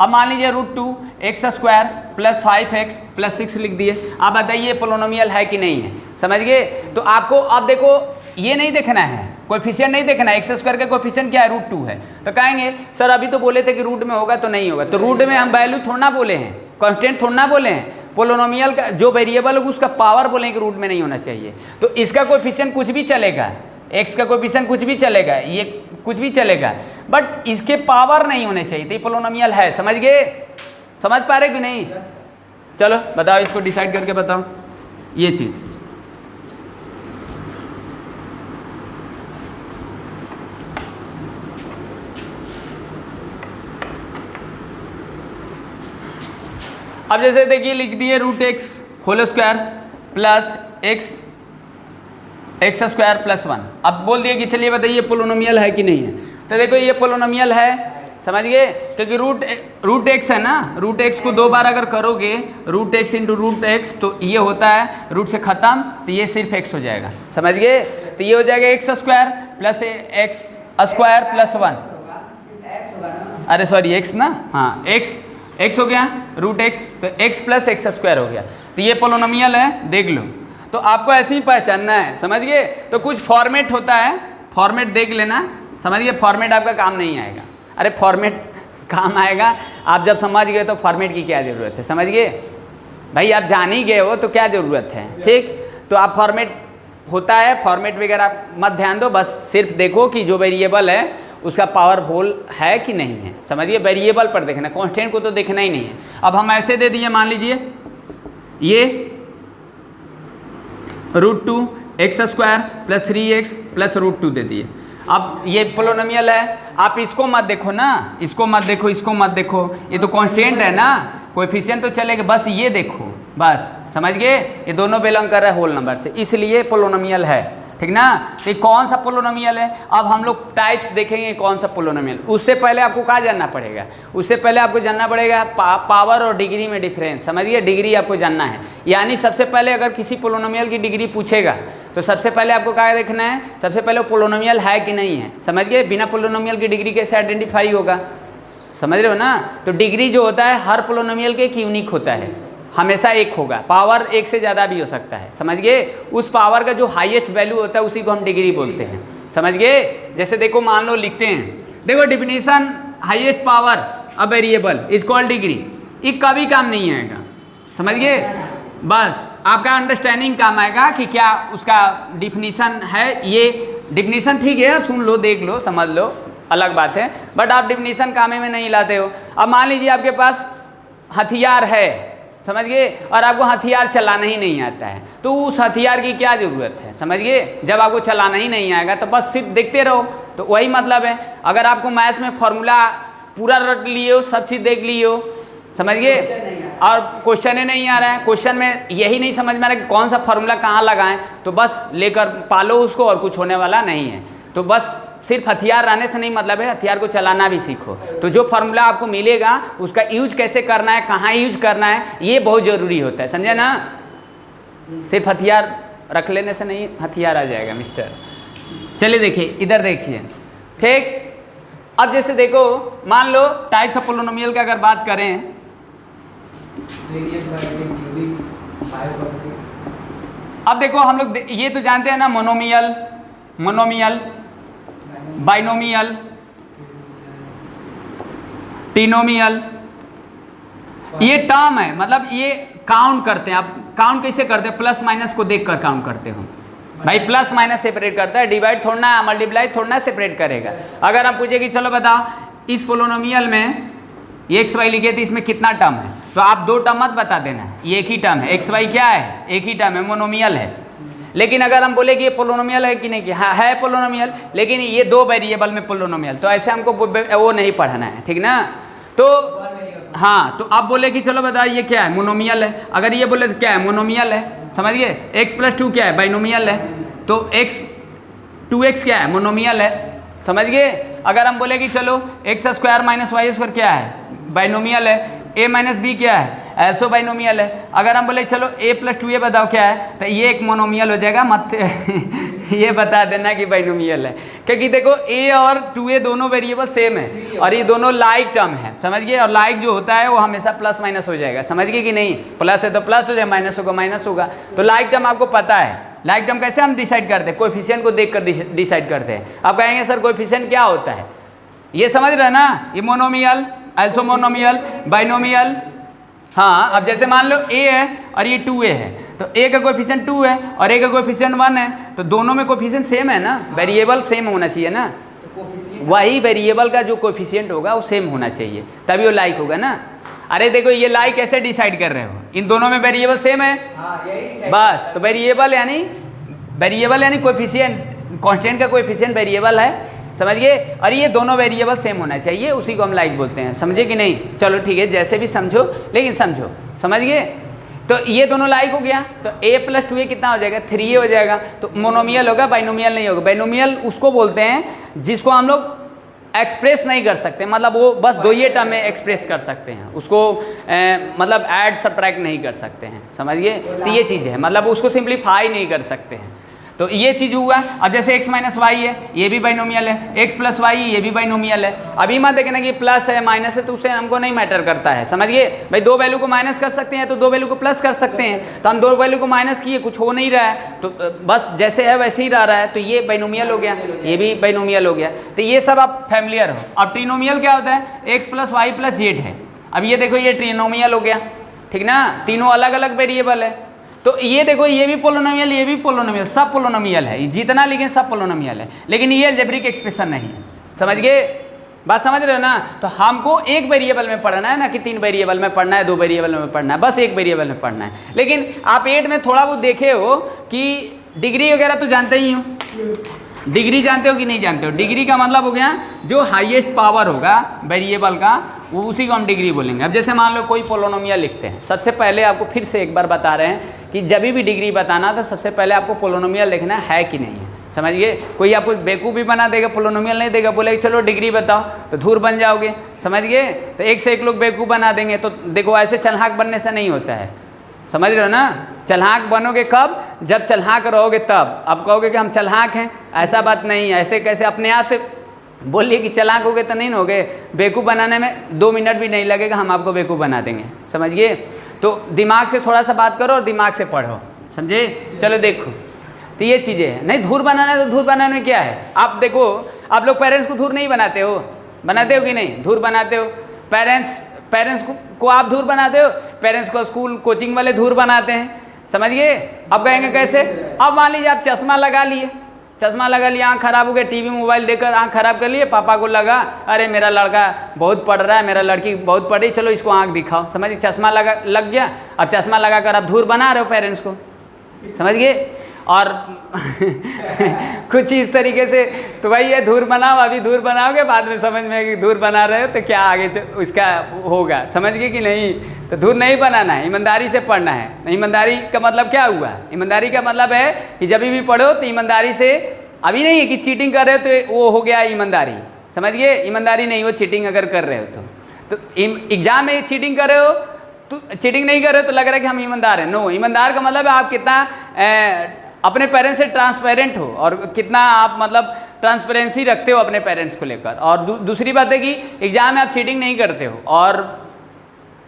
अब मान लीजिए √2x² प्लस 5x प्लस 6 लिख दिए। आप बताइए पोलोनोमियल है कि नहीं है, समझ गए। तो आपको अब देखो ये नहीं देखना है, कोएफिशिएंट नहीं देखना है, x² का कोएफिशिएंट क्या है, √2 है। तो कहेंगे सर अभी तो बोले थे कि रूट में होगा तो नहीं होगा, तो रूट में हम वैल्यू थोड़ा ना बोले हैं, कांस्टेंट थोड़ा ना बोले हैं। पोलोनोमियल का जो वेरिएबल होगा उसका पावर बोलें कि रूट में नहीं होना चाहिए। तो इसका कोएफिशिएंट कुछ भी चलेगा, x का कोएफिशिएंट कुछ भी चलेगा, ये कुछ भी चलेगा, बट इसके पावर नहीं होने चाहिए। तो ये पोलोनोमियल है, समझ गए, समझ पा रहे कि नहीं। चलो बताओ, इसको डिसाइड करके बताओ ये चीज़। अब जैसे देखिए लिख दिए √x² प्लस x² प्लस 1। अब बोल दिए कि चलिए बताइए पोलोनोमियल है कि नहीं है। तो देखो ये पोलोनोमियल है, समझ गए, क्योंकि √x है ना, √x को 2 बार अगर करोगे √x × √x तो ये होता है रूट से ख़त्म, तो ये सिर्फ x हो जाएगा, समझ गए। तो ये हो जाएगा x² प्लस x² प्लस 1, अरे सॉरी x ना, हाँ x हो गया √x, तो x प्लस x² हो गया। तो ये पोलोनोमियल है, देख लो। तो आपको ऐसे ही पहचानना है, समझ गए। तो कुछ फॉर्मेट होता है, फॉर्मेट देख लेना, समझ गए। फॉर्मेट आपका काम नहीं आएगा, अरे फॉर्मेट काम आएगा आप जब समझ गए, तो फॉर्मेट की क्या ज़रूरत है, समझ गए भाई। आप जान ही गए हो तो क्या ज़रूरत है, ठीक। तो आप फॉर्मेट होता है, फॉर्मेट वगैरह आप मत ध्यान दो, बस सिर्फ देखो कि जो वेरिएबल है उसका पावरफुल है कि नहीं है, समझिए। वेरिएबल पर देखना, कांस्टेंट को तो देखना ही नहीं है। अब हम ऐसे दे दिए, मान लीजिए ये √2x² प्लस 3x प्लस √2 दे दिए। अब ये पोलोनोमियल है, आप इसको मत देखो ना, इसको मत देखो, इसको मत देखो, ये तो कांस्टेंट है ना, कोएफिशिएंट तो चलेगा, बस ये देखो, बस समझ गए। ये दोनों बिलोंग कर रहा है होल नंबर से, इसलिए पोलोनोमियल है, ठीक ना। तो कौन सा पोलोनोमियल है, अब हम लोग टाइप्स देखेंगे कौन सा पोलोनोमियल। उससे पहले आपको क्या जानना पड़ेगा, उससे पहले आपको जानना पड़ेगा पावर और डिग्री में डिफरेंस, समझिए। डिग्री आपको जानना है, यानी सबसे पहले अगर किसी पोलोनोमियल की डिग्री पूछेगा तो सबसे पहले आपको क्या देखना है, सबसे पहले पोलोनोमियल है कि नहीं है, समझ गए। बिना पोलोनोमियल की डिग्री कैसे आइडेंटिफाई होगा, समझ रहे हो ना। तो डिग्री जो होता है हर पोलोनोमियल के एक यूनिक होता है, हमेशा एक होगा, पावर एक से ज़्यादा भी हो सकता है, समझ गए। उस पावर का जो हाईएस्ट वैल्यू होता है उसी को हम डिग्री बोलते हैं, समझ गए। जैसे देखो मान लो लिखते हैं, देखो definition highest power a variable is called degree, ये कभी काम नहीं आएगा, समझ गए। बस आपका अंडरस्टैंडिंग काम आएगा कि क्या उसका डिफिनीशन है। ये डिफिनीशन ठीक है, आप सुन लो, देख लो, समझ लो, अलग बात है, बट आप डिफिनीशन कामे में नहीं लाते हो। अब मान लीजिए आपके पास हथियार है, समझ गए, और आपको हथियार चलाना ही नहीं आता है, तो उस हथियार की क्या ज़रूरत है, समझ गए। जब आपको चलाना ही नहीं आएगा तो बस सिर्फ देखते रहो, तो वही मतलब है। अगर आपको मैथ्स में फॉर्मूला पूरा रट लिए हो, सब चीज़ देख लिए हो, समझ गए, और क्वेश्चन ही नहीं आ रहा है, क्वेश्चन में यही नहीं समझ में आ रहा है कि कौन सा फॉर्मूला कहाँ लगाएं, तो बस लेकर पालो उसको, और कुछ होने वाला नहीं है। तो बस सिर्फ हथियार रहने से नहीं मतलब है, हथियार को चलाना भी सीखो। तो जो फार्मूला आपको मिलेगा उसका यूज कैसे करना है, कहाँ यूज करना है, ये बहुत ज़रूरी होता है, समझे ना। सिर्फ हथियार रख लेने से नहीं हथियार आ जाएगा मिस्टर। चलिए देखिए, इधर देखिए, ठीक। अब जैसे देखो, मान लो टाइप्स ऑफ पोलिनोमियल की अगर बात करें, अब देखो हम लोग ये तो जानते हैं ना, मोनोमियल, मोनोमियल, बाइनोमियल, टिनोमियल, ये टर्म है, मतलब ये काउंट करते हैं। आप काउंट कैसे करते हैं, प्लस माइनस को देखकर काउंट करते हो भाई। प्लस माइनस सेपरेट करता है, डिवाइड थोड़ा है, मल्टीप्लाई थोड़ा सेपरेट करेगा। अगर हम पूछे कि चलो बताओ इस पोलिनोमियल में ये एक्स वाई लिखे थे, इसमें कितना टर्म है, तो आप दो टर्म मत बता देना, ये एक ही टर्म है। एक्स वाई क्या है, एक ही टर्म है, मोनोमियल है। लेकिन अगर हम बोले कि ये पोलिनोमियल है कि नहीं, कि हाँ है पोलिनोमियल, लेकिन ये दो वेरिएबल में पोलिनोमियल, तो ऐसे हमको वो नहीं पढ़ना है, ठीक ना। तो हाँ, तो आप बोले कि चलो बताइए ये क्या है, मोनोमियल है। अगर ये बोले तो क्या है, मोनोमियल है, समझिए। x + 2 क्या है, बाइनोमियल है, तो x 2x क्या है, मोनोमियल है, समझ गए। अगर हम बोले कि चलो x² - y² क्या है, बाइनोमियल है। a - b क्या है, ऐसो बाइनोमियल है। अगर हम बोले चलो a + 2a बताओ क्या है, तो ये एक मोनोमियल हो जाएगा, मत ये बता देना कि बाइनोमियल है, क्योंकि देखो ए और 2a दोनों वेरिएबल सेम है और ये दोनों लाइक टर्म है, समझ गए। और लाइक जो होता है वो हमेशा प्लस माइनस हो जाएगा, समझ गए कि नहीं। प्लस है तो प्लस हो जाएगा, माइनस होगा माइनस होगा। तो लाइक टर्म आपको पता है। लाइक टर्म कैसे हम डिसाइड करते हैं? कोएफिशिएंट को देख कर डिसाइड करते हैं। आप कहेंगे सर कोएफिशिएंट क्या होता है, ये समझ रहे हैं ना। ये मोनोमियल, आइसोमोनोमियल, बाइनोमियल। हाँ, अब जैसे मान लो a है और ये 2a है, तो a का कोएफिशिएंट 2 है और a का कोएफिशिएंट 1 है, तो दोनों में कोएफिशिएंट सेम है ना, वेरिएबल सेम होना चाहिए ना। वही वेरिएबल का जो कोएफिशिएंट होगा वो सेम होना चाहिए, तभी वो लाइक होगा ना। अरे देखो ये लाइक कैसे डिसाइड कर रहे हो, इन दोनों में वेरिएबल सेम है बस। तो वेरिएबल यानी कोएफिशिएंट, कांस्टेंट का कोएफिशिएंट वेरिएबल है, समझ गए। और ये दोनों वेरिएबल सेम होना चाहिए, उसी को हम लाइक बोलते हैं, समझे कि नहीं। चलो ठीक है, जैसे भी समझो लेकिन समझो, समझ गए। तो ये दोनों लाइक हो गया, तो a + 2a कितना हो जाएगा? 3a हो जाएगा। तो मोनोमियल होगा, बाइनोमियल नहीं होगा। बाइनोमियल उसको बोलते हैं जिसको हम लोग एक्सप्रेस नहीं कर सकते, मतलब वो बस दो ही टर्म में एक्सप्रेस कर सकते हैं, उसको मतलब ऐड सब्ट्रैक्ट नहीं कर सकते हैं, समझ गए। तो ये चीज़ है, मतलब उसको सिंप्लीफाई नहीं कर सकते हैं। तो ये चीज़ हुआ। अब जैसे x - y है, ये भी बाइनोमियल है, x + y ये भी बाइनोमियल है। अभी मत देखना कि प्लस है माइनस है, तो उससे हमको नहीं मैटर करता है, समझ गए भाई। दो वैल्यू को माइनस कर सकते हैं तो दो वैल्यू को प्लस कर सकते हैं, तो हम दो वैल्यू को माइनस किए, कुछ हो नहीं रहा है, तो बस जैसे है वैसे ही रह रहा है, तो ये बाइनोमियल हो गया, ये भी बाइनोमियल हो गया। तो ये सब आप फैमिलियर हो। अब ट्रिनोमियल क्या होता है? x + y + z है। अब ये देखो ये ट्रिनोमियल हो गया, ठीक ना, तीनों अलग अलग वेरिएबल है। तो ये देखो ये भी पोलिनोमियल, ये भी पोलिनोमियल, सब पोलिनोमियल है, जितना लिखें सब पोलिनोमियल है, लेकिन ये अलजेब्रिक एक्सप्रेशन नहीं है, समझ गए। बात समझ रहे हो ना। तो हमको एक वेरिएबल में पढ़ना है ना कि 3 वेरिएबल में पढ़ना है, 2 वेरिएबल में पढ़ना है, बस एक वेरिएबल में पढ़ना है। लेकिन आप 8 में थोड़ा बहुत देखे हो कि डिग्री वगैरह तो जानते ही हो, डिग्री जानते हो कि नहीं जानते हो। डिग्री का मतलब हो गया जो हाईएस्ट पावर होगा वेरिएबल का, वो उसी को हम डिग्री बोलेंगे। अब जैसे मान लो कोई पोलिनोमियल लिखते हैं, सबसे पहले आपको फिर से एक बार बता रहे हैं कि जब भी डिग्री बताना तो सबसे पहले आपको पोलिनोमियल लिखना है कि नहीं है, समझिए। कोई आपको बेवकूफ़ भी बना देगा, पोलिनोमियल नहीं देगा, बोलेगा चलो डिग्री बताओ, तो धूर बन जाओगे, समझ गए। तो एक से एक लोग बेवकूफ़ बना देंगे। तो देखो ऐसे चलहाक बनने से नहीं होता है, समझ रहे हो ना। चलहाक बनोगे कब? जब चलहाक रहोगे तब। अब कहोगे कि हम चलहाक हैं, ऐसा बात नहीं है। ऐसे कैसे अपने आप से बोलिए कि चलाक हो गए तो नहीं होगे। बेवकूफ़ बनाने में 2 मिनट भी नहीं लगेगा, हम आपको बेवकूफ़ बना देंगे, समझिए। तो दिमाग से थोड़ा सा बात करो और दिमाग से पढ़ो, समझे। चलो देखो, तो ये चीज़ें हैं। नहीं धूर बनाना है तो धूर बनाने में क्या है। आप देखो, आप लोग पेरेंट्स को धूर नहीं बनाते हो, बनाते हो कि नहीं? धूर बनाते हो। पेरेंट्स को आप धूर बनाते हो, पेरेंट्स को स्कूल कोचिंग वाले धूर बनाते हैं, समझिए। अब कहेंगे कैसे? अब मान लीजिए आप चश्मा लगा लिए, आँख खराब हो गया, टीवी मोबाइल देखकर आँख खराब कर लिए, पापा को लगा अरे मेरा लड़का बहुत पढ़ रहा है, मेरा लड़की बहुत पढ़ी, चलो इसको आँख दिखाओ, समझिए। चश्मा लग गया। अब चश्मा लगाकर आप धूर बना रहे हो पेरेंट्स को, समझ गए। और कुछ इस तरीके से, तो भाई ये धूर बनाओ, अभी धूर बनाओगे, बाद में समझ में कि धूर बना रहे हो तो क्या आगे उसका होगा, समझ गए कि नहीं। तो धूर नहीं बनाना है, ईमानदारी से पढ़ना है। ईमानदारी का मतलब क्या हुआ? ईमानदारी का मतलब है कि जब भी पढ़ो तो ईमानदारी से, अभी नहीं है कि चीटिंग कर रहे हो तो वो हो गया ईमानदारी, समझ गए। ईमानदारी नहीं हो चीटिंग अगर कर रहे हो तो एग्जाम में चीटिंग कर रहे हो तो चीटिंग नहीं कर रहे हो तो लग रहा है कि हम ईमानदार हैं। नो, ईमानदार का मतलब है आप कितना अपने पेरेंट्स से ट्रांसपेरेंट हो और कितना आप मतलब ट्रांसपेरेंसी रखते हो अपने पेरेंट्स को लेकर। और दूसरी बात है कि एग्जाम में आप चीटिंग नहीं करते हो और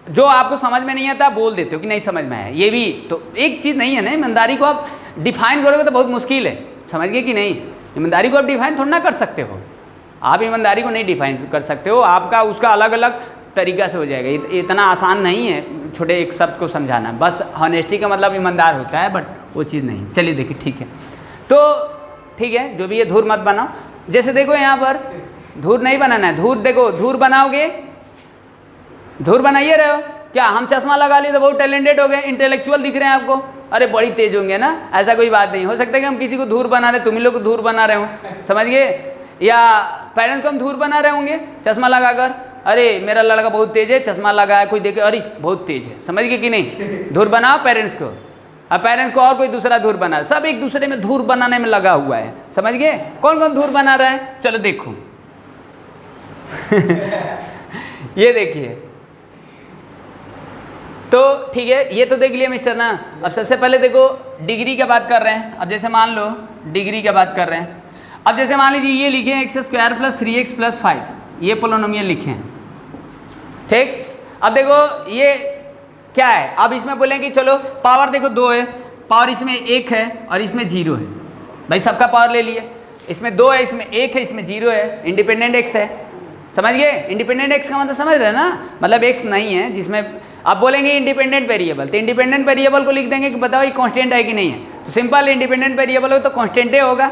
जो आपको समझ में नहीं आता बोल देते हो कि नहीं समझ में आया। ये भी तो एक चीज़ नहीं है ना। ईमानदारी को आप डिफाइन करोगे तो बहुत मुश्किल है, समझ गए कि नहीं। ईमानदारी को आप डिफाइन थोड़ा ना कर सकते हो, आप ईमानदारी को नहीं डिफाइन कर सकते हो, आपका उसका अलग अलग तरीका से हो जाएगा। इतना आसान नहीं है छोटे एक शब्द को समझाना। बस हॉनेस्टी का मतलब ईमानदार होता है, बट वो चीज़ नहीं। चलिए देखिए, ठीक है। तो ठीक है, जो भी है धूर मत बनाओ। जैसे देखो यहाँ पर धूर नहीं बनाना है। धूर देखो, धूर बनाओगे, धूर बनाइए रहे हो क्या? हम चश्मा लगा लिए तो बहुत टैलेंटेड हो गए, इंटेलेक्चुअल दिख रहे हैं आपको, अरे बड़ी तेज होंगे ना, ऐसा कोई बात नहीं। हो सकता है कि हम किसी को धूर बना रहे, तुम ही लोग को धूर बना रहे हो, समझ गए। या पेरेंट्स को हम धूर बना रहे होंगे चश्मा लगाकर, अरे मेरा लड़का बहुत तेज है, चश्मा लगाया, कोई देखे अरे बहुत तेज है, समझ गए कि नहीं। धूर बनाओ पेरेंट्स को, अब पेरेंट्स को और कोई दूसरा धूर बना रहा है, सब एक दूसरे में धूर बनाने में लगा हुआ है, समझ गए। कौन कौन धूर बना रहा है? चलो देखो ये देखिए, तो ठीक है, ये तो देख लिया मिस्टर ना। अब सबसे पहले देखो डिग्री की बात कर रहे हैं। अब जैसे मान लो डिग्री की बात कर रहे हैं। अब जैसे मान लीजिए ये लिखे हैं x² + 3x + 5, ये पोलिनोमियल लिखे हैं, ठीक। अब देखो ये क्या है, अब इसमें बोलें कि चलो पावर देखो 2 है, पावर इसमें 1 है और इसमें 0 है। भाई सबका पावर ले लिए, इसमें 2 है, इसमें 1 है, इसमें 0 है, इंडिपेंडेंट x है। समझ गए? इंडिपेंडेंट x का मतलब समझ रहे हैं ना, मतलब x नहीं है जिसमें आप बोलेंगे इंडिपेंडेंट वेरिएबल, तो इंडिपेंडेंट वेरिएबल को लिख देंगे कि बताओ ये कांस्टेंट है कि नहीं है। तो सिंपल इंडिपेंडेंट वेरिएबल हो तो कांस्टेंट ही होगा,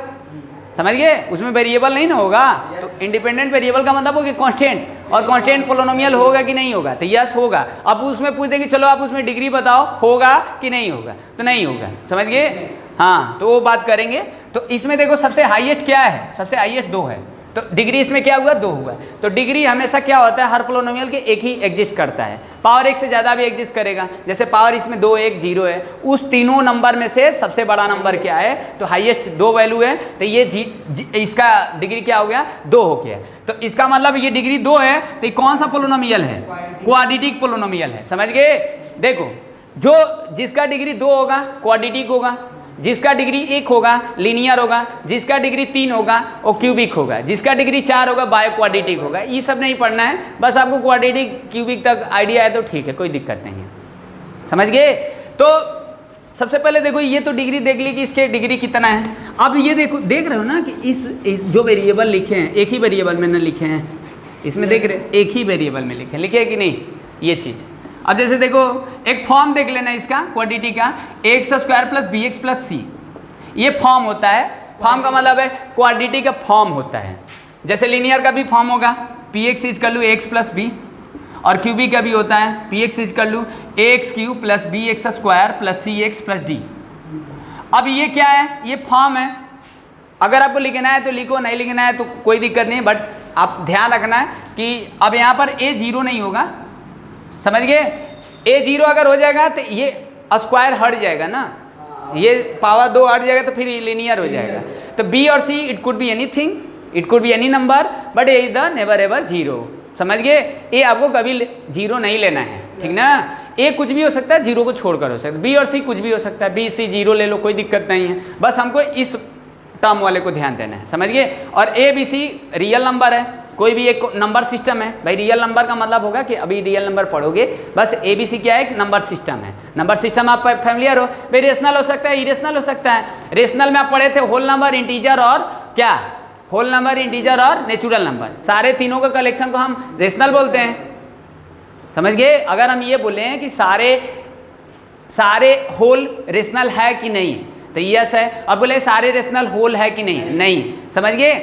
समझ गए? उसमें वेरिएबल नहीं ना होगा। तो इंडिपेंडेंट वेरिएबल का मतलब हो कि कांस्टेंट, और कांस्टेंट पोलिनोमियल होगा कि नहीं होगा, तो यस होगा। अब उसमें पूछ देंगे चलो आप उसमें डिग्री बताओ होगा कि नहीं होगा, तो नहीं होगा, समझ गए? हाँ, तो वो बात करेंगे। तो इसमें देखो सबसे हाईएस्ट क्या है, सबसे हाईएस्ट 2 है, तो डिग्री इसमें क्या हुआ, 2 हुआ। तो डिग्री हमेशा क्या होता है, हर पोलिनोमियल के एक ही एग्जिस्ट करता है, पावर 1 से ज़्यादा भी एग्जिस्ट करेगा। जैसे पावर इसमें 2, 1, 0 है, उस तीनों नंबर में से सबसे बड़ा नंबर क्या है, तो हाईएस्ट 2 वैल्यू है, तो ये इसका डिग्री क्या हो गया, 2 हो गया। तो इसका मतलब ये डिग्री 2 है, तो ये कौन सा पोलिनोमियल है, क्वाड्रेटिक पोलिनोमियल है। समझ गए? देखो जो जिसका डिग्री 2 होगा क्वाड्रेटिक होगा, जिसका डिग्री 1 होगा लीनियर होगा, जिसका डिग्री 3 होगा वो क्यूबिक होगा, जिसका डिग्री 4 होगा बायो क्वाड्रेटिक होगा। ये सब नहीं पढ़ना है, बस आपको क्वाड्रेटिक क्यूबिक तक आइडिया है तो ठीक है, कोई दिक्कत नहीं है। समझ गए? तो सबसे पहले देखो ये तो डिग्री देख ली कि इसके डिग्री कितना है। अब ये देखो, देख रहे हो ना कि इस जो वेरिएबल लिखे हैं एक ही वेरिएबल में न लिखे हैं, इसमें देख रहे एक ही वेरिएबल में लिखे हैं कि नहीं, ये चीज़। अब जैसे देखो एक फॉर्म देख लेना इसका क्वाड्रेटिक का, ax² + bx + c, ये फॉर्म होता है। फॉर्म का मतलब है क्वाड्रेटिक का फॉर्म होता है। जैसे लीनियर का भी फॉर्म होगा px = ax + b, और क्यूबिक का भी होता है px = ax³ + bx² + cx + d। अब ये क्या है, ये फॉर्म है। अगर आपको लिखना है तो लिखो, नहीं लिखना है तो कोई दिक्कत नहीं, बट आप ध्यान रखना है कि अब यहाँ पर a 0 नहीं होगा, समझ गए? a 0 अगर हो जाएगा तो ये स्क्वायर हट जाएगा ना, ये पावर 2 हट जाएगा तो फिर ये लीनियर हो जाएगा। तो b और c it could be anything, it could be any number, but A is the never ever 0। समझ गए? ए आपको कभी 0 नहीं लेना है, ठीक ना। ए कुछ भी हो सकता है, 0 को छोड़कर हो सकता है, b और c कुछ भी हो सकता है, b c 0 ले लो, कोई दिक्कत नहीं है, बस हमको इस टर्म वाले को ध्यान देना है। समझ गए? और a b c real number है, कोई भी एक नंबर सिस्टम है। भाई रियल नंबर का मतलब होगा कि अभी रियल नंबर पढ़ोगे, बस ABC क्या है, एक नंबर सिस्टम है। नंबर सिस्टम आप फैमिलियर हो, भाई रेशनल हो सकता है, इरेशनल हो सकता है। रेशनल में आप पढ़े थे होल नंबर, इंटीजर और क्या, होल नंबर, इंटीजर और नेचुरल नंबर, सारे तीनों का कलेक्शन को हम रेशनल बोलते हैं। समझ गए? अगर हम ये बोले हैं कि सारे होल रेशनल है कि नहीं, तो यस है। अब बोले सारे रेशनल होल है कि नहीं, नहीं। समझ गए?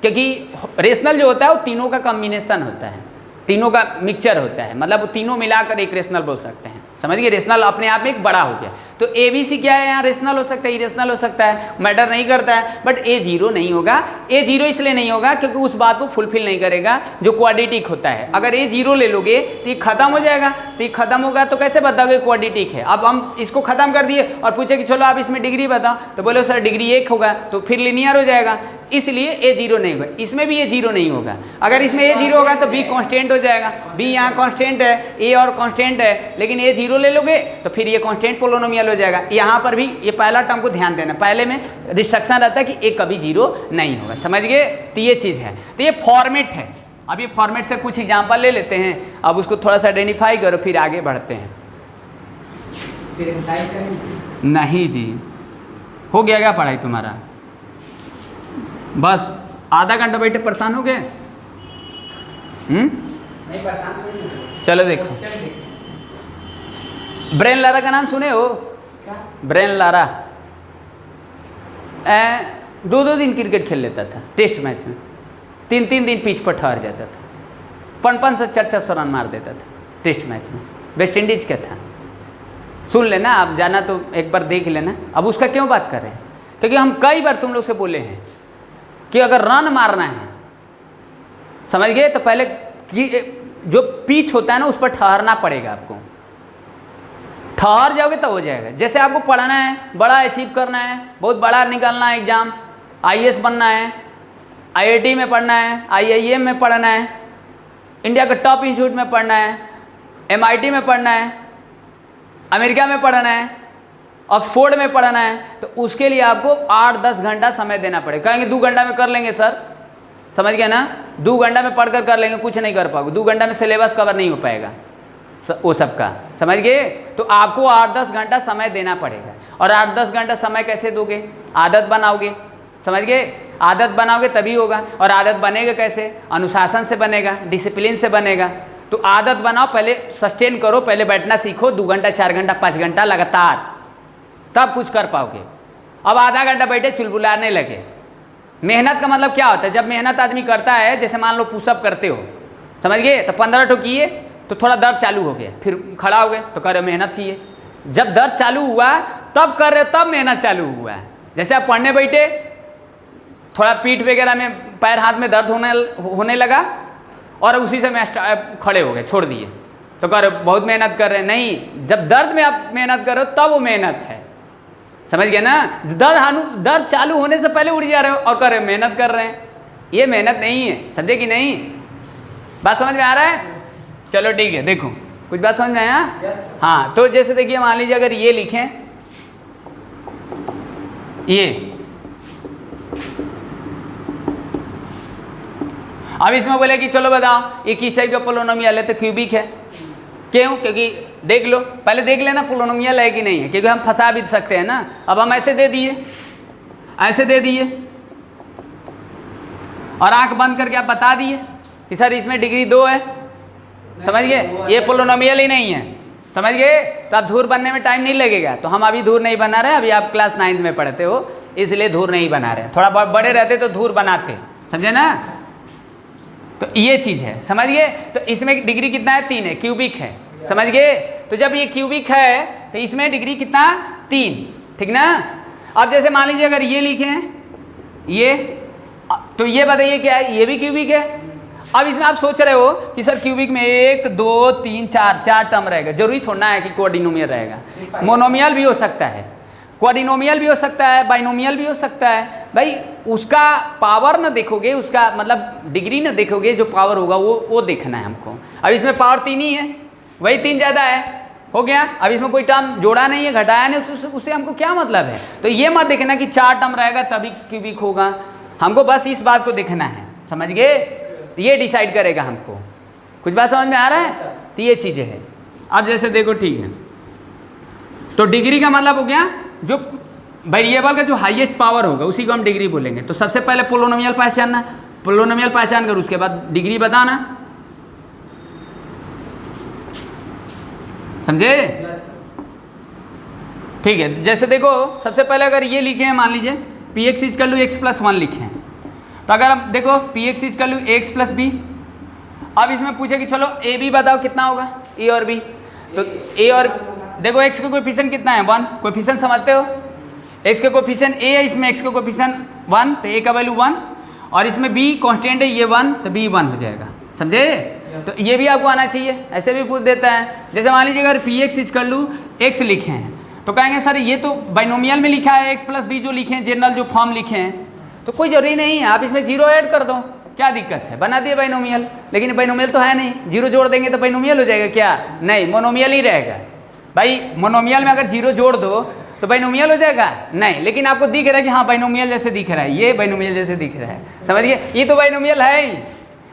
क्योंकि रेशनल जो होता है वो तीनों का कॉम्बिनेशन होता है, तीनों का मिक्सचर होता है, मतलब वो तीनों मिलाकर एक रेशनल बोल सकते हैं। समझ गए? रेशनल अपने आप में एक बड़ा हो गया। तो ABC क्या है, यहाँ रेशनल हो सकता है, इरेशनल हो सकता है, मैटर नहीं करता है, बट A 0 नहीं होगा। A 0 इसलिए नहीं होगा क्योंकि उस बात को फुलफिल नहीं करेगा जो क्वाड्रेटिक होता है। अगर A 0 ले लोगे तो ये खत्म हो जाएगा, तो ये खत्म होगा तो कैसे बताओगे क्वाड्रेटिक है। अब हम इसको खत्म कर दिए और पूछे कि चलो आप इसमें डिग्री बताओ, तो बोलो सर डिग्री 1 होगा, तो फिर लीनियर हो जाएगा, इसलिए A 0 नहीं होगा। इसमें भी A 0 नहीं होगा। अगर इसमें A 0 होगा तो B कांस्टेंट हो जाएगा, B यहाँ कांस्टेंट है, A और कांस्टेंट है, लेकिन A 0 ले लोगे तो फिर ये कांस्टेंट पोलिनोमियल हो जाएगा। यहाँ पर भी ये पहला टर्म को ध्यान देना, पहले में रिस्ट्रिक्शन रहता है कि A कभी 0 नहीं होगा। समझ गए? तो ये चीज़ है, तो ये फॉर्मेट है। अब ये फॉर्मेट से कुछ एग्जाम्पल ले लेते हैं, अब उसको थोड़ा सा आइडेंटिफाई करो, फिर आगे बढ़ते हैं। नहीं जी, हो गया क्या पढ़ाई तुम्हारा? बस आधा घंटा बैठे परेशान हो गए? चलो देखो, ब्रेन लारा का नाम सुने हो? ब्रेन लारा 2-2 दिन क्रिकेट खेल लेता था, टेस्ट मैच में 3-3 दिन पिच पर ठहर जाता था, 500 से 400 रन मार देता था टेस्ट मैच में। वेस्ट इंडीज का था, सुन लेना, आप जाना तो एक बार देख लेना। अब उसका क्यों बात कर रहे हैं? क्योंकि हम कई बार तुम लोग से बोले हैं कि अगर रन मारना है, समझ गए, तो पहले जो पिच होता है ना उस पर ठहरना पड़ेगा आपको। ठहर जाओगे तो हो जाएगा। जैसे आपको पढ़ना है, बड़ा अचीव करना है, बहुत बड़ा निकालना है एग्जाम, IAS बनना है, IIT में पढ़ना है, IIM में पढ़ना है, इंडिया के टॉप इंस्टीट्यूट में पढ़ना है, MIT में पढ़ना है, अमेरिका में पढ़ना है, ऑक्सफोर्ड में पढ़ना है, तो उसके लिए आपको 8-10 घंटा समय देना पड़ेगा। कहेंगे 2 घंटा में कर लेंगे सर, समझ गए ना, 2 घंटा में पढ़कर कर लेंगे, कुछ नहीं कर पाओगे, 2 घंटा में सिलेबस कवर नहीं हो पाएगा वो सबका, समझ गए। तो आपको 8-10 घंटा समय देना पड़ेगा। और 8-10 घंटा समय कैसे दोगे? आदत बनाओगे, समझ गए, आदत बनाओगे तभी होगा। और आदत बनेगा कैसे? अनुशासन से बनेगा, डिसिप्लिन से बनेगा। तो आदत बनाओ, पहले सस्टेन करो, पहले बैठना सीखो 2 घंटा 4 घंटा 5 घंटा लगातार, तब कुछ कर पाओगे। अब आधा घंटा बैठे चुलबुलाने लगे। मेहनत का मतलब क्या होता है? जब मेहनत आदमी करता है, जैसे मान लो पुशअप करते हो, समझ गए, तो 15 ठो किए तो थोड़ा दर्द चालू हो गया, फिर खड़ा हो गए तो कर रहे मेहनत किए। जब दर्द चालू हुआ तब कर रहे, तब मेहनत चालू हुआ है। जैसे आप पढ़ने बैठे, थोड़ा पीठ वगैरह में पैर हाथ में दर्द होने लगा और उसी से मैं खड़े हो गए, छोड़ दिए, तो कर बहुत मेहनत कर रहे हैं। नहीं, जब दर्द में आप मेहनत करो तब वो मेहनत है, समझ गए ना। दर्द चालू होने से पहले उड़ जा रहे हो और कर रहे मेहनत कर रहे हैं, ये मेहनत नहीं है, समझे कि नहीं? बात समझ में आ रहा है? चलो ठीक है, देखो कुछ बात समझ में आया? हाँ, तो जैसे देखिए मान लीजिए अगर ये लिखें, ये अब इसमें बोले कि चलो बताओ ये किस टाइप का पोलोनोमियल है, तो क्यूबिक है। क्यों? क्योंकि देख लो, पहले देख लेना पोलोनोमियल है कि नहीं है, क्योंकि हम फंसा भी सकते हैं ना। अब हम ऐसे दे दिए, ऐसे दे दिए और आंख बंद करके आप बता दिए कि सर इसमें डिग्री 2 है, समझ गए, ये पोलोनोमियल ही नहीं है, समझ गए। तो अब धूर बनने में टाइम नहीं लगेगा। तो हम अभी धूर नहीं बना रहे, अभी आप क्लास 9th में पढ़ते हो इसलिए धूर नहीं बना रहे, थोड़ा बड़े रहते तो धूर बनाते, समझे ना। तो ये चीज़ है, समझ गए। तो इसमें डिग्री कितना है? 3 है, क्यूबिक है, समझ गए। तो जब ये क्यूबिक है तो इसमें डिग्री कितना? 3, ठीक ना। अब जैसे मान लीजिए अगर ये लिखें ये, तो ये बताइए क्या है? ये भी क्यूबिक है। अब इसमें आप सोच रहे हो कि सर क्यूबिक में 1 2 3 4 टर्म रहेगा, जरूरी थोड़ा है कि क्वाड्रिनोमियल रहेगा, मोनोमियल भी हो सकता है, क्वाड्रिनोमियल भी हो सकता है, बाइनोमियल भी हो सकता है। भाई उसका पावर ना देखोगे, उसका मतलब डिग्री ना देखोगे, जो पावर होगा वो देखना है हमको। अब इसमें पावर 3 ही है, वही 3 ज़्यादा है, हो गया। अब इसमें कोई टर्म जोड़ा नहीं है, घटाया नहीं, उससे हमको क्या मतलब है? तो ये मत देखना कि 4 टर्म रहेगा तभी क्यूबिक होगा, हमको बस इस बात को देखना है, समझ गए। ये डिसाइड करेगा हमको। कुछ बात समझ में आ रहा है? तो ये चीज़ें हैं। अब जैसे देखो, ठीक है, तो डिग्री का मतलब हो गया जो वेरिएबल का जो हाईएस्ट पावर होगा उसी को हम डिग्री बोलेंगे। तो सबसे पहले पोलोनोमियल पहचानना, पोलोनोमियल पहचान कर उसके बाद डिग्री बताना, समझे? ठीक है, जैसे देखो सबसे पहले अगर ये लिखे हैं, मान लीजिए px = x+1 लिखे हैं, तो अगर हम देखो px = x+b, अब इसमें पूछे कि चलो ए बी बताओ कितना होगा, ए और बी। तो ए और देखो x का कोएफिशिएंट कितना है? 1, कोएफिशिएंट समझते हो, x का कोएफिशिएंट a है, इसमें x का कोएफिशिएंट 1, तो a का वैल्यू 1, और इसमें b कांस्टेंट है, ये 1, तो b 1 हो जाएगा, समझे। तो ये भी आपको आना चाहिए, ऐसे भी पूछ देता है। जैसे मान लीजिए अगर px = x लिखे हैं, तो कहेंगे सर ये तो बाइनोमियल में लिखा है, x+b जो लिखे हैं, जनरल जो फॉर्म लिखे हैं, तो कोई जरूरी नहीं है, आप इसमें 0 ऐड कर दो, क्या दिक्कत है, बना दिए बाइनोमियल। लेकिन बाइनोमियल तो है नहीं, 0 जोड़ देंगे तो बाइनोमियल हो जाएगा क्या? नहीं, मोनोमियल ही रहेगा। भाई मोनोमियल में अगर 0 जोड़ दो तो बाइनोमियल हो जाएगा? नहीं, लेकिन आपको दिख रहा है कि हाँ बाइनोमियल जैसे दिख रहा है, ये बाइनोमियल जैसे दिख रहा है, समझिए, ये तो बाइनोमियल है ही,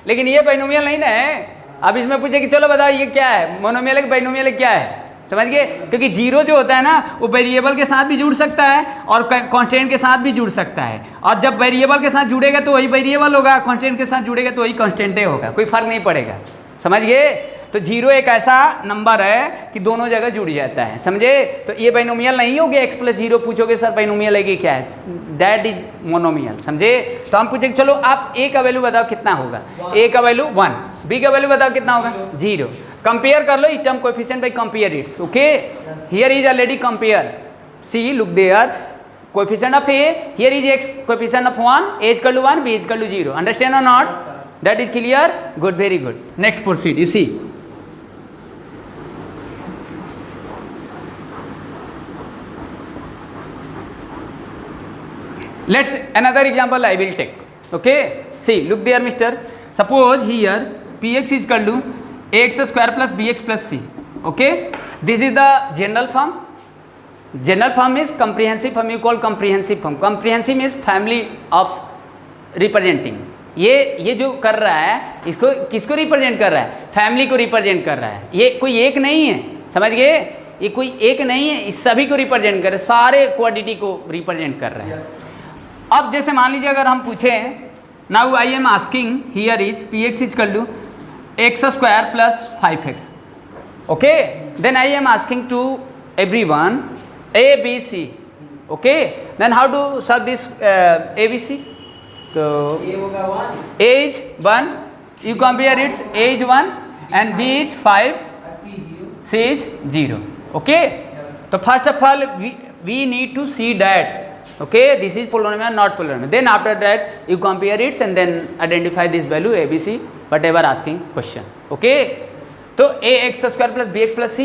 लेकिन ये बाइनोमियल नहीं ना है। अब इसमें पूछे कि चलो बताओ ये क्या है, मोनोमियल है कि बाइनोमियल है, क्या है, समझ गए। क्योंकि 0 जो होता है ना वो वेरिएबल के साथ भी जुड़ सकता है और कांस्टेंट के साथ भी जुड़ सकता है, और जब वेरिएबल के साथ जुड़ेगा तो वही वेरिएबल होगा, कांस्टेंट के साथ जुड़ेगा तो वही कांस्टेंट होगा, कोई फर्क नहीं पड़ेगा, समझ गए। तो 0 एक ऐसा नंबर है कि दोनों जगह जुड़ जाता है, समझे। तो ये बाइनोमियल नहीं हो गया, x+0 पूछोगे सर बाइनोमियल है कि क्या है, दैट इज मोनोमियल, समझे। तो हम पूछेंगे चलो आप a का वैल्यू बताओ कितना होगा, a का वैल्यू 1, b का वैल्यू बताओ कितना होगा 0। कंपेयर कर लो इस term coefficient by compare its, okay. Here is already compare, see look there, coefficient of a, here is x coefficient of 1, a = 1, b = 0, understand और not? That is clear, good, very good. Next proceed, you see. Let's another example I will take, okay. See, look there mister, suppose here px = ax² + bx + c, okay. This is the general form. General form is comprehensive form, you call comprehensive form. Comprehensive means family of representing. ये जो कर रहा है इसको किसको represent कर रहा है? फैमिली को रिप्रेजेंट कर रहा है. ये कोई एक नहीं है, समझ गए? ये कोई एक नहीं है, इस सभी को रिप्रेजेंट कर रहा है, सारे क्वांटिटी को रिप्रेजेंट कर रहा है. अब जैसे मान लीजिए अगर हम पूछें, now I am asking here is P X is equal to X square plus 5x. Okay, then I am asking to every one A B C. Okay, then how to solve this A B C? तो A is 1, you compare its A is 1 and B is 5, C is 0. Okay? So first of all we need to see that, okay, this is polynomial not polynomial. Then after that you compare it and then identify this value A, B, C, whatever asking question. Okay? तो A X square plus B X plus C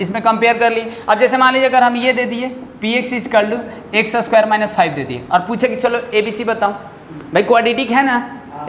इसमें compare कर ली. अब जैसे मान लीजिए अगर हम ये दे दिए पी एक्स इज कर लूँ एक्स स्क्वायर माइनस 5 दे दिए और पूछे कि चलो ए बी सी बताओ. भाई क्वाड्रेटिक है ना,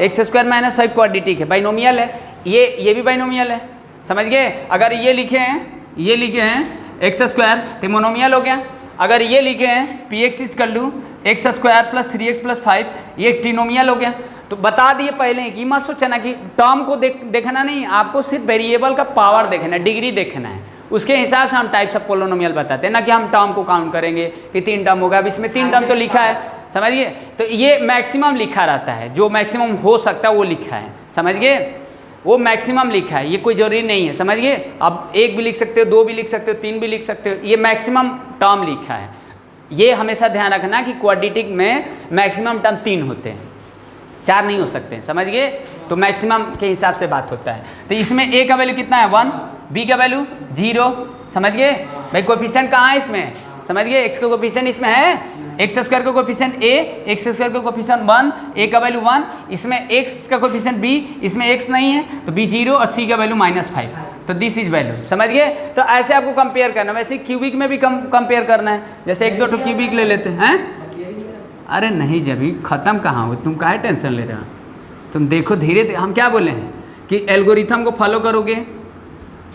एक्स स्क्वायर माइनस 5 क्वाड्रेटिक है, बाइनोमियल है, ये भी बाइनोमियल है. समझ गए? अगर ये लिखे हैं एक्स स्क्वायर तो मोनोमियल हो गया. अगर ये लिखे हैं पी एक्स इज कर लूँ x square plus 3x plus 5, ये ट्रिनोमियल हो गया. तो बता दिए पहले कि मत सोचना कि टर्म को देखना नहीं, आपको सिर्फ वेरिएबल का पावर देखना है, डिग्री देखना है. उसके हिसाब से हम टाइप्स ऑफ पोलिनोमियल बताते हैं, ना कि हम टर्म को काउंट करेंगे कि 3 टर्म होगा. अब इसमें 3 टर्म तो लिखा है, समझिए? तो ये मैक्सिमम लिखा रहता है, जो मैक्सिमम हो सकता है वो लिखा है. समझ गए? वो मैक्सिमम लिखा है, ये कोई जरूरी नहीं है. समझ गए? अब 1 भी लिख सकते हो, 2 भी लिख सकते हो, 3 भी लिख सकते हो, ये मैक्सिमम टर्म लिखा है. ये हमेशा ध्यान रखना कि क्वाड्रेटिक में मैक्सिमम टर्म 3 होते हैं, 4 नहीं हो सकते हैं. समझ गए? तो मैक्सिमम के हिसाब से बात होता है. तो इसमें ए का वैल्यू कितना है? 1, बी का वैल्यू 0. समझ गए? भाई कोफिशिएंट कहाँ है इसमें? समझ गए? एक्स का कोफिशिएंट इसमें है, एक्स स्क्वायर का कोफिशिएंट ए, एक्स स्क्वायर का कोफिशिएंट 1, ए का वैल्यू 1, इसमें एक्स का कोफिशिएंट बी, इसमें एक्स नहीं है तो बी 0 और सी का वैल्यू -5. तो दिस इज वैल्यू. समझ गए? तो ऐसे आपको कंपेयर करना. वैसे क्यूबिक में भी कंपेयर करना है. जैसे 1-2 तो क्यूबिक ले लेते हैं. अरे नहीं, जब ही ख़त्म कहाँ हो, तुम काहे टेंशन ले रहे हो? तुम देखो धीरे धीरे. हम क्या बोले हैं कि एल्गोरिथम को फॉलो करोगे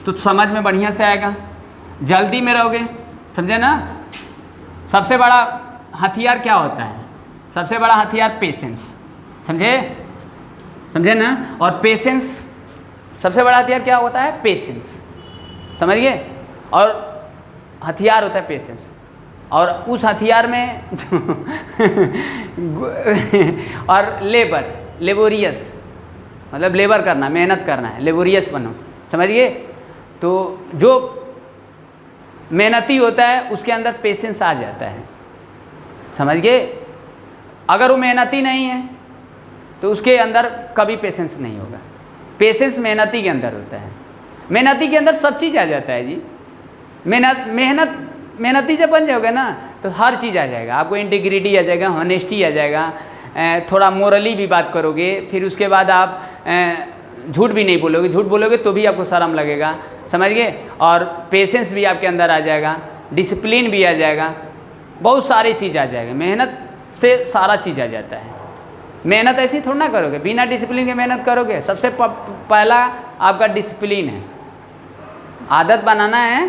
तो समझ में बढ़िया से आएगा. जल्दी में रहोगे, समझे ना? सबसे बड़ा हथियार क्या होता है? सबसे बड़ा हथियार पेशेंस. समझे ना? और पेशेंस, सबसे बड़ा हथियार क्या होता है? पेशेंस. समझ गए? और हथियार होता है पेशेंस. और उस हथियार में और लेबोरियस मतलब लेबर करना, मेहनत करना है, लेबोरियस बनो. समझ गए? तो जो मेहनती होता है उसके अंदर पेशेंस आ जाता है. समझ गए? अगर वो मेहनती नहीं है तो उसके अंदर कभी पेशेंस नहीं होगा. पेशेंस मेहनती के अंदर होता है. मेहनती के अंदर सब चीज़ आ जाता है जी. मेहनती जब बन जाओगे ना तो हर चीज़ आ जाएगा. आपको इंटीग्रिटी आ जाएगा, ऑनेस्टी आ जाएगा, थोड़ा मोरली भी बात करोगे. फिर उसके बाद आप झूठ भी नहीं बोलोगे. झूठ बोलोगे तो भी आपको शर्म लगेगा. समझ गए? और पेशेंस भी आपके अंदर आ जाएगा, डिसिप्लिन भी आ जाएगा, बहुत सारी चीज़ आ जाएगा. मेहनत से सारा चीज़ आ जाता है. मेहनत ऐसी थोड़ा ना करोगे, बिना डिसिप्लिन के मेहनत करोगे. सबसे पहला आपका डिसिप्लिन है. आदत बनाना है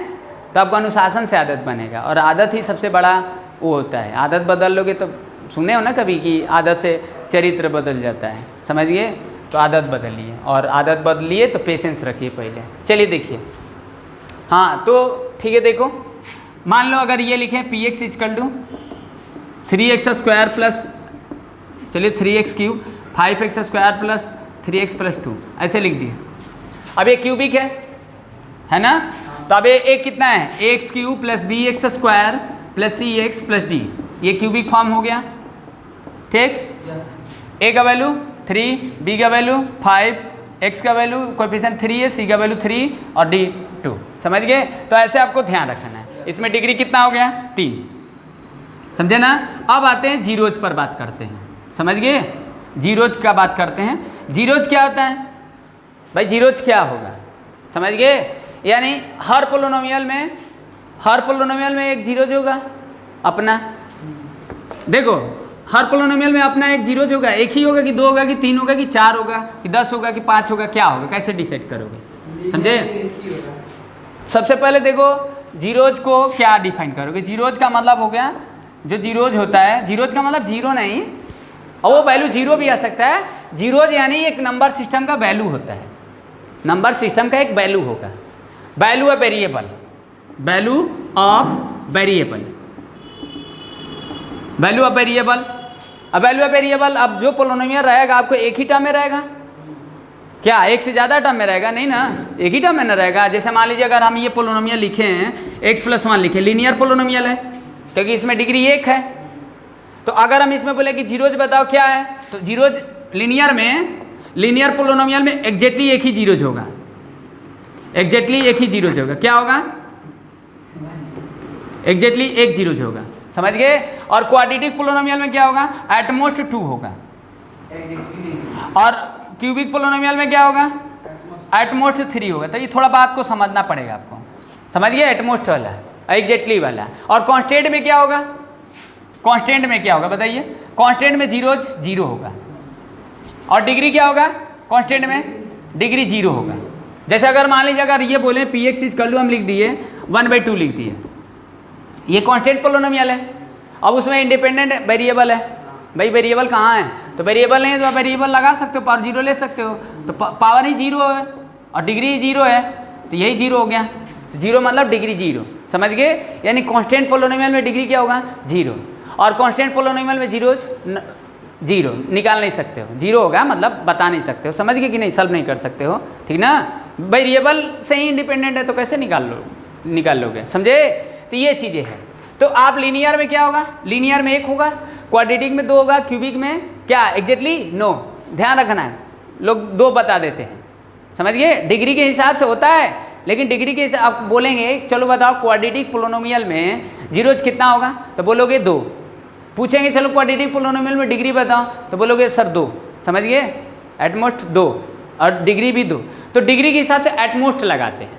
तो आपको अनुशासन से आदत बनेगा, और आदत ही सबसे बड़ा वो होता है. आदत बदल लोगे तो सुने हो ना कभी कि आदत से चरित्र बदल जाता है. समझ गए? तो आदत बदलिए, और आदत बदलिए तो पेशेंस रखिए पहले. चलिए देखिए. हाँ तो ठीक है. देखो मान लो अगर ये लिखें P X is equal to 3x square plus, चलिए 3x cube 5x square plus 3x plus 2 ऐसे लिख दिए. अब ये क्यूबिक है ना? तो अब ये कितना है? X cube plus B X square plus C X plus D. ये क्यूबिक फॉर्म हो गया. ठीक? ए का वैल्यू 3, बी का वैल्यू 5, एक्स का वैल्यू कोएफिशिएंट 3 है, सी का वैल्यू 3 और डी 2. समझ गए? तो ऐसे आपको ध्यान रखना है. इसमें डिग्री कितना हो गया? 3. समझे ना? अब आते हैं जीरोज पर बात करते हैं. समझ गए? जीरोज का बात करते हैं. जीरोज क्या होता है भाई? जीरोज क्या होगा? समझ गए? यानी हर पोलिनोमियल में एक जीरोज होगा अपना. देखो हर पोलिनोमियल में अपना एक जीरोज होगा. एक ही होगा कि 2 होगा कि 3 होगा कि 4 होगा कि 10 होगा कि 5 होगा? क्या होगा? कैसे डिसाइड करोगे? समझे? सबसे पहले देखो जीरोज को क्या डिफाइन करोगे। जीरोज का मतलब हो गया, जो जीरोज होता है, जीरोज का मतलब जीरो नहीं, और वो वैल्यू जीरो भी आ सकता है। जीरोज यानी एक नंबर सिस्टम का वैल्यू होता है, नंबर सिस्टम का एक वैल्यू होगा। Value of variable, value of variable, value of variable. अब वैल्यू ऑफ वेरिएबल, अब जो पोलिनोमियल रहेगा आपको एक ही टर्म में रहेगा क्या, एक से ज़्यादा टर्म में रहेगा नहीं ना, एक ही टर्म में ना रहेगा। जैसे मान लीजिए अगर हम ये पोलिनोमियल लिखे हैं x+1 लिखे, लीनियर पोलिनोमियल है क्योंकि इसमें डिग्री 1 है। तो अगर हम इसमें बोले कि जीरोज बताओ क्या है, तो जीरोज लीनियर में, लीनियर पोलिनोमियल में एग्जैक्टली एक ही जीरोज होगा, एग्जैक्टली एक ही जीरोज होगा। क्या होगा, एग्जैक्टली एक जीरोज होगा, समझ गए। और क्वाड्रेटिक पोलिनोमियल में क्या होगा, एटमोस्ट 2 होगा। और क्यूबिक पोलिनोमियल में क्या होगा, एटमोस्ट 3 होगा। तो ये थोड़ा बात को समझना पड़ेगा आपको, समझ गए, एटमोस्ट वाला, एग्जैक्टली वाला। और कांस्टेंट में क्या होगा, कांस्टेंट में क्या होगा बताइए, कांस्टेंट में जीरोज 0 होगा। और डिग्री क्या होगा, कांस्टेंट में डिग्री 0 होगा। जैसे अगर मान लीजिए अगर ये बोले px इक्वल टू हम लिख दिए 1/2 लिख दिए, ये कांस्टेंट पोलिनोमियल है। अब उसमें इंडिपेंडेंट वेरिएबल है, भाई वेरिएबल कहाँ है, तो वेरिएबल नहीं है तो आप वेरिएबल लगा सकते हो, पावर 0 ले सकते हो, तो पावर ही 0 है और डिग्री ही 0 है, तो यही 0 हो गया। तो 0 मतलब डिग्री 0, समझ गए। यानी कांस्टेंट पोलिनोमियल में डिग्री क्या होगा, 0। और कांस्टेंट पोलिनोमियल में जीरोज 0 निकाल नहीं सकते हो, 0 होगा मतलब बता नहीं सकते हो, समझ गए कि नहीं, सॉल्व नहीं कर सकते हो, ठीक ना। वेरिएबल से ही इंडिपेंडेंट है तो कैसे निकाल लोगे, समझे। तो ये चीज़ें हैं। तो आप लीनियर में क्या होगा, लीनियर में 1 होगा, क्वाड्रेटिक में 2 होगा, क्यूबिक में क्या एग्जैक्टली 9। ध्यान रखना है, लोग 2 बता देते हैं, समझ गए। डिग्री के हिसाब से होता है, लेकिन डिग्री के हिसाब आप बोलेंगे चलो बताओ क्वाड्रेटिक पोलिनोमियल में जीरोज कितना होगा, तो बोलोगे 2। पूछेंगे चलो क्वाड्रेटिक पोलिनोमियल में डिग्री बताओ, तो बोलोगे सर 2, समझ गए, एटमोस्ट 2 और डिग्री भी 2। तो डिग्री के हिसाब से एटमोस्ट लगाते हैं,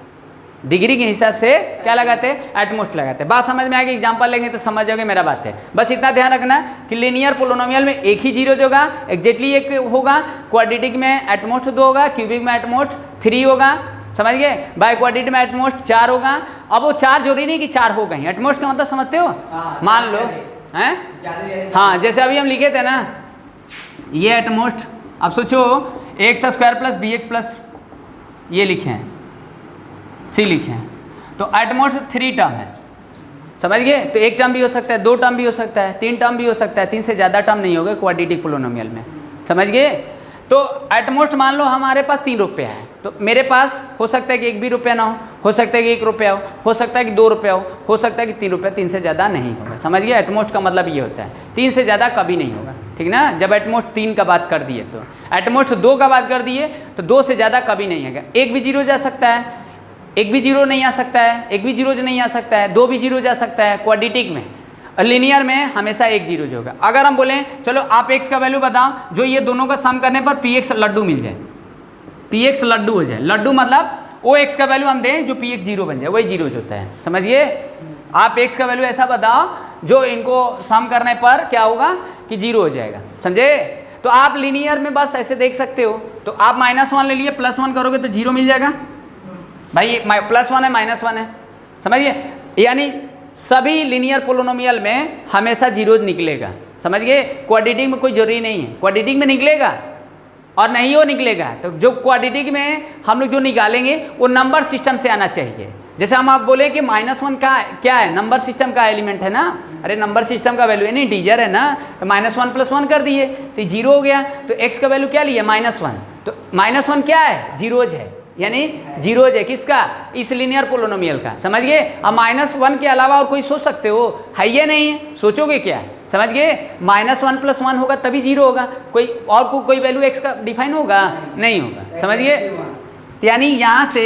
डिग्री के हिसाब से क्या लगाते हैं, एटमोस्ट लगाते हैं। बात समझ में आएगी, एग्जांपल लेंगे तो समझ जाओगे मेरा बात है। बस इतना ध्यान रखना कि लीनियर पोलिनोमियल में एक ही जीरोज होगा, एग्जैक्टली 1 होगा, क्वाड्रेटिक में एटमोस्ट 2 होगा, क्यूबिक में एटमोस्ट 3 होगा, समझ गए। बाय क्वाड्रेटिक में एटमोस्ट 4 होगा। अब वो 4 जरूरी नहीं कि 4 हो गई, एटमोस्ट का मतलब समझते हो, मान लो हैं, हाँ जैसे अभी हम लिखे थे ना ये एटमोस्ट, अब सोचो x² + bx+ ये लिखे हैं, c लिखे हैं, तो एटमोस्ट 3 टर्म है, समझ गए। तो 1 टर्म भी हो सकता है, 2 टर्म भी हो सकता है, 3 टर्म भी हो सकता है, 3 से ज़्यादा टर्म नहीं होगा क्वाड्रेटिक पोलिनोमियल में, समझ गए। तो एटमोस्ट मान लो हमारे पास 3 रुपया है, तो मेरे पास हो सकता है कि 1 भी रुपया ना हो सकता है कि 1 रुपया हो सकता है कि 2 रुपया हो सकता है कि 3 रुपया, 3 से ज़्यादा नहीं होगा, समझ गए। एटमोस्ट का मतलब ये होता है 3 से ज़्यादा कभी नहीं होगा, ठीक ना। जब एटमोस्ट 3 का बात कर दिए, तो एटमोस्ट 2 का बात कर दिए तो 2 से ज़्यादा कभी नहीं आएगा। 1 भी जीरो जा सकता है, 1 भी जीरो नहीं आ सकता है, 1 भी जीरो नहीं आ सकता है, 2 भी जीरो जा सकता है क्वाड्रेटिक में। और लीनियर में हमेशा 1 जीरोज होगा। अगर हम बोलें चलो आप x का वैल्यू बताओ जो ये दोनों का सम करने पर px लड्डू मिल जाए, px लड्डू हो जाए, लड्डू मतलब वो x का वैल्यू हम दें जो px 0 बन जाए, वही जीरोज होता है, समझिए। आप x का वैल्यू ऐसा बताओ जो इनको सम करने पर क्या होगा कि 0 हो जाएगा, समझे। तो आप लीनियर में बस ऐसे देख सकते हो। तो आप -1 ले लिए, +1 करोगे तो 0 मिल जाएगा, भाई +1 है -1 है, समझिए। यानी सभी लीनियर पोलिनोमियल में हमेशा जीरोज निकलेगा, समझ गए। क्वाड्रेटिक में कोई जरूरी नहीं है, क्वाड्रेटिक में निकलेगा और नहीं वो निकलेगा। तो जो क्वाड्रेटिक में हम लोग जो निकालेंगे वो नंबर सिस्टम से आना चाहिए। जैसे हम आप बोले कि -1 का क्या है, नंबर सिस्टम का एलिमेंट है ना, अरे नंबर सिस्टम का वैल्यू है नहीं, इंटीजर है ना, तो -1 + 1 कर दिए तो 0 हो गया। तो x का वैल्यू क्या लिया, -1, तो -1 क्या है, जीरोज है, यानी जीरोज है किसका, इस लीनियर पोलिनोमियल का, समझ गए। अब -1 के अलावा और कोई सोच सकते हो, है ये नहीं है, सोचोगे क्या, समझ गए। -1 + 1 होगा तभी 0 होगा, कोई और कोई वैल्यू x का डिफाइन होगा, नहीं होगा, समझ गए। यानी यहाँ से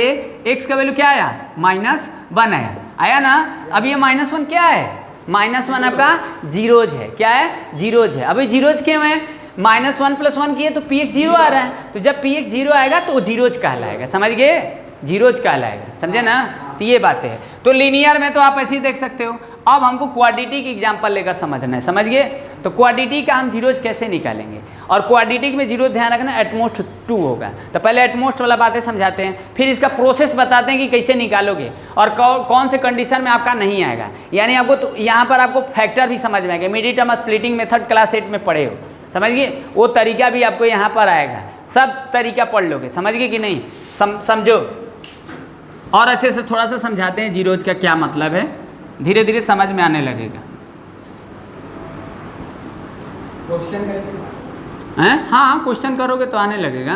x का वैल्यू क्या आया, -1 आया ना। अब ये -1 क्या है, -1 आपका जीरोज है, क्या है, जीरोज है। अभी जीरोज क्यों है, -1 + 1 किए तो px 0 आ रहा है, तो जब px 0 आएगा तो वो जीरोज कहलाएगा, समझ गए, जीरोज कहलाएगा, समझे ना। तो ये बातें है। तो लीनियर में तो आप ऐसे ही देख सकते हो। अब हमको क्वाड्रेटिक एग्जाम्पल लेकर समझना है, समझ गए। तो क्वाड्रेटिक का हम जीरोज कैसे निकालेंगे, और क्वाड्रेटिक में जीरो ध्यान रखना एटमोस्ट 2 होगा। तो पहले एटमोस्ट वाला बातें समझाते हैं, फिर इसका प्रोसेस बताते हैं कि कैसे निकालोगे और कौन से कंडीशन में आपका नहीं आएगा। यानी आपको तो यहाँ पर आपको फैक्टर भी समझ में आएगा, mid term splitting method class 8 में पढ़े हो, समझ गए। वो तरीका भी आपको यहाँ पर आएगा, सब तरीका पढ़ लोगे, समझ गए कि नहीं। समझो और अच्छे से थोड़ा सा समझाते हैं जीरोज का क्या मतलब है, धीरे धीरे समझ में आने लगेगा। हैं? हाँ, क्वेश्चन करोगे तो आने लगेगा।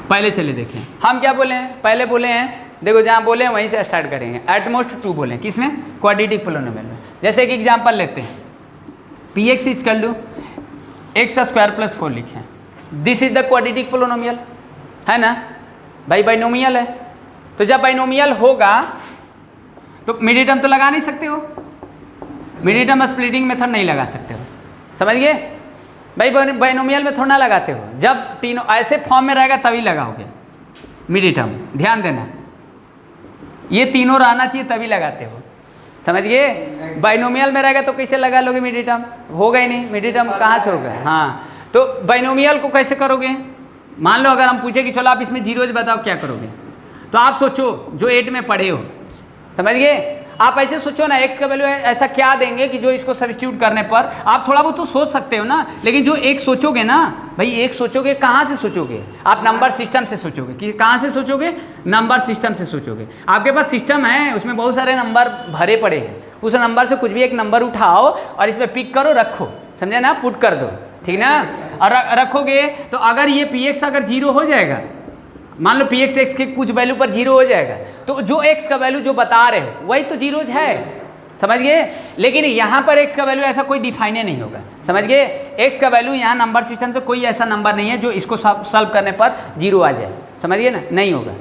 पहले चले देखें हम क्या बोले हैं, पहले बोले हैं, देखो जहाँ बोले हैं वहीं से स्टार्ट करेंगे। एटमोस्ट 2 बोले किसमें, क्वाड्रेटिक पोलिनोमियल में। जैसे एक एग्जांपल लेते हैं, पी एक्स इज कर लूँ x² + 4 लिखें, this is the quadratic polynomial, है ना भाई, बाइनोमियल है। तो जब बाइनोमियल होगा तो मिड टर्म तो लगा नहीं सकते हो, मिड टर्म स्प्लिटिंग मेथड नहीं लगा सकते हो, समझ गए भाई। बाइनोमियल में थोड़ा ना लगाते हो, जब तीनों ऐसे फॉर्म में रहेगा तभी लगाओगे मिड टर्म, ध्यान देना, ये तीनों रहना चाहिए तभी लगाते हो, समझ गए। बाइनोमियल में रहेगा तो कैसे लगा लोगे मिड टर्म, होगा ही नहीं, मिड टर्म कहाँ से होगा। हाँ, तो बाइनोमियल को कैसे करोगे, मान लो अगर हम पूछे कि चलो आप इसमें जीरोज बताओ क्या करोगे, तो आप सोचो जो 8 में पढ़े हो, समझ गए। आप ऐसे सोचो ना, x का वैल्यू ऐसा क्या देंगे कि जो इसको सब्स्टिट्यूट करने पर आप थोड़ा बहुत तो सोच सकते हो ना, लेकिन जो एक सोचोगे ना भाई, एक सोचोगे कहाँ से सोचोगे, आप नंबर सिस्टम से सोचोगे। कि कहाँ से सोचोगे, नंबर सिस्टम से सोचोगे। आपके पास सिस्टम है, उसमें बहुत सारे नंबर भरे पड़े हैं, उस नंबर से कुछ भी एक नंबर उठाओ और इसमें पिक करो, रखो, समझे ना, पुट कर दो, ठीक ना। और रखोगे तो अगर ये पी एक्स अगर 0 हो जाएगा, मान लो पी एक्स एक्स के कुछ वैल्यू पर 0 हो जाएगा, तो जो x का वैल्यू जो बता रहे हो वही तो जीरोज है, समझ गए। लेकिन यहाँ पर x का वैल्यू ऐसा कोई डिफाइन नहीं होगा, समझ गए। x का वैल्यू यहाँ नंबर सिस्टम से कोई ऐसा नंबर नहीं है जो इसको सॉल्व करने पर 0 आ जाए, समझिए ना, नहीं होगा।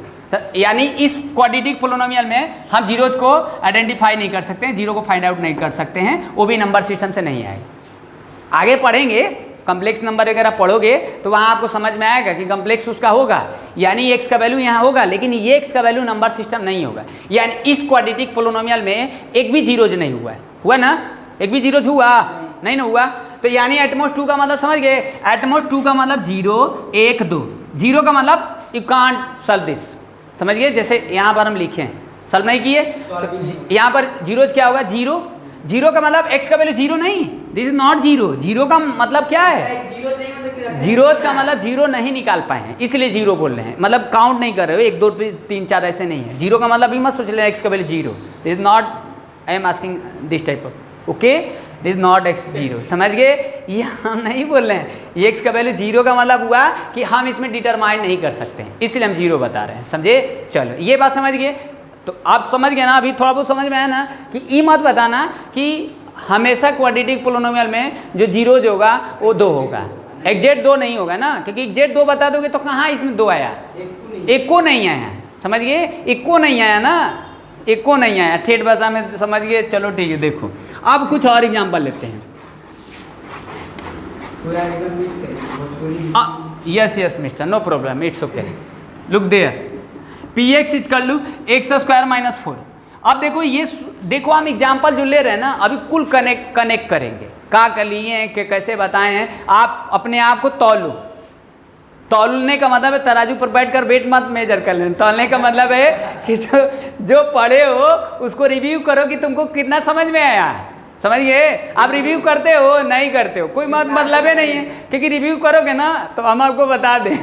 यानी इस क्वाड्रेटिक पोलिनोमियल में हम जीरोज को आइडेंटिफाई नहीं कर सकते हैं, 0 को फाइंड आउट नहीं कर सकते हैं, वो भी नंबर सिस्टम से नहीं आएगा। आगे पढ़ेंगे कम्प्लेक्स नंबर वगैरह पढ़ोगे तो वहाँ आपको समझ में आएगा कि कम्प्लेक्स उसका होगा, यानी x का वैल्यू यहाँ होगा, लेकिन ये x का वैल्यू नंबर सिस्टम नहीं होगा। यानी इस क्वाड्रेटिक पोलिनोमियल में एक भी जीरोज नहीं हुआ है, हुआ ना, एक भी जीरोज हुआ नहीं ना हुआ। तो यानी एटमोस्ट 2 का मतलब समझ गए, एटमोस्ट 2 का मतलब 0 1 2, 0 का मतलब यू कांट सॉल्व दिस, समझ गए। जैसे यहाँ पर हम लिखे हैं, सॉल्व नहीं किए, तो यहाँ पर जीरोज क्या होगा, 0 0 का मतलब x का वैल्यू 0 नहीं, दिस इज नॉट 0। 0 का मतलब क्या है, जीरोज का मतलब 0 नहीं निकाल पाए हैं, इसलिए 0 बोल रहे हैं, मतलब काउंट नहीं कर रहे हो, 1 2 3 4 ऐसे नहीं है। 0 का मतलब भी मत सोच लेना x का value 0, this is not, I am asking this type of, okay, this not x 0, समझ गए। ये हम नहीं बोल रहे हैं, ये x का वैल्यू 0 का मतलब हुआ कि हम इसमें डिटरमाइन नहीं कर सकते हैं, इसलिए हम 0 बता रहे हैं, समझे। चलो ये बात समझ गए, तो आप समझ गए ना, अभी थोड़ा बहुत समझ में आया ना कि ये मत बताना कि हमेशा क्वाड्रेटिक पोलिनोमियल में जो जीरोज होगा वो 2 होगा, एग्जैक्ट 2 नहीं होगा ना, क्योंकि एग्जैक्ट 2 बता दोगे तो कहाँ इसमें 2 आया, एक को नहीं आया, समझ गए, एक को नहीं आया ना, एक को नहीं आया, ठेठ भाषा में समझ गए। चलो ठीक है, देखो अब कुछ और एग्जाम्पल लेते हैं। Yes yes mister, no problem, it's okay, look there, P X is कर लूँ x² - 4। अब देखो ये देखो हम एग्जाम्पल जो ले रहे हैं ना, अभी कुल कनेक्ट करेंगे, क्या कर लिए हैं कि कैसे बताए हैं। आप अपने आप को तौलो, तौलने का मतलब है तराजू पर बैठकर वेट मत मेजर कर लेना, तौलने का मतलब है कि जो पढ़े हो उसको रिव्यू करो कि तुमको कितना समझ में आया है, समझ गए। आप रिव्यू करते हो नहीं करते हो कोई मतलब ही नहीं है, क्योंकि रिव्यू करोगे ना तो हम आपको बता दें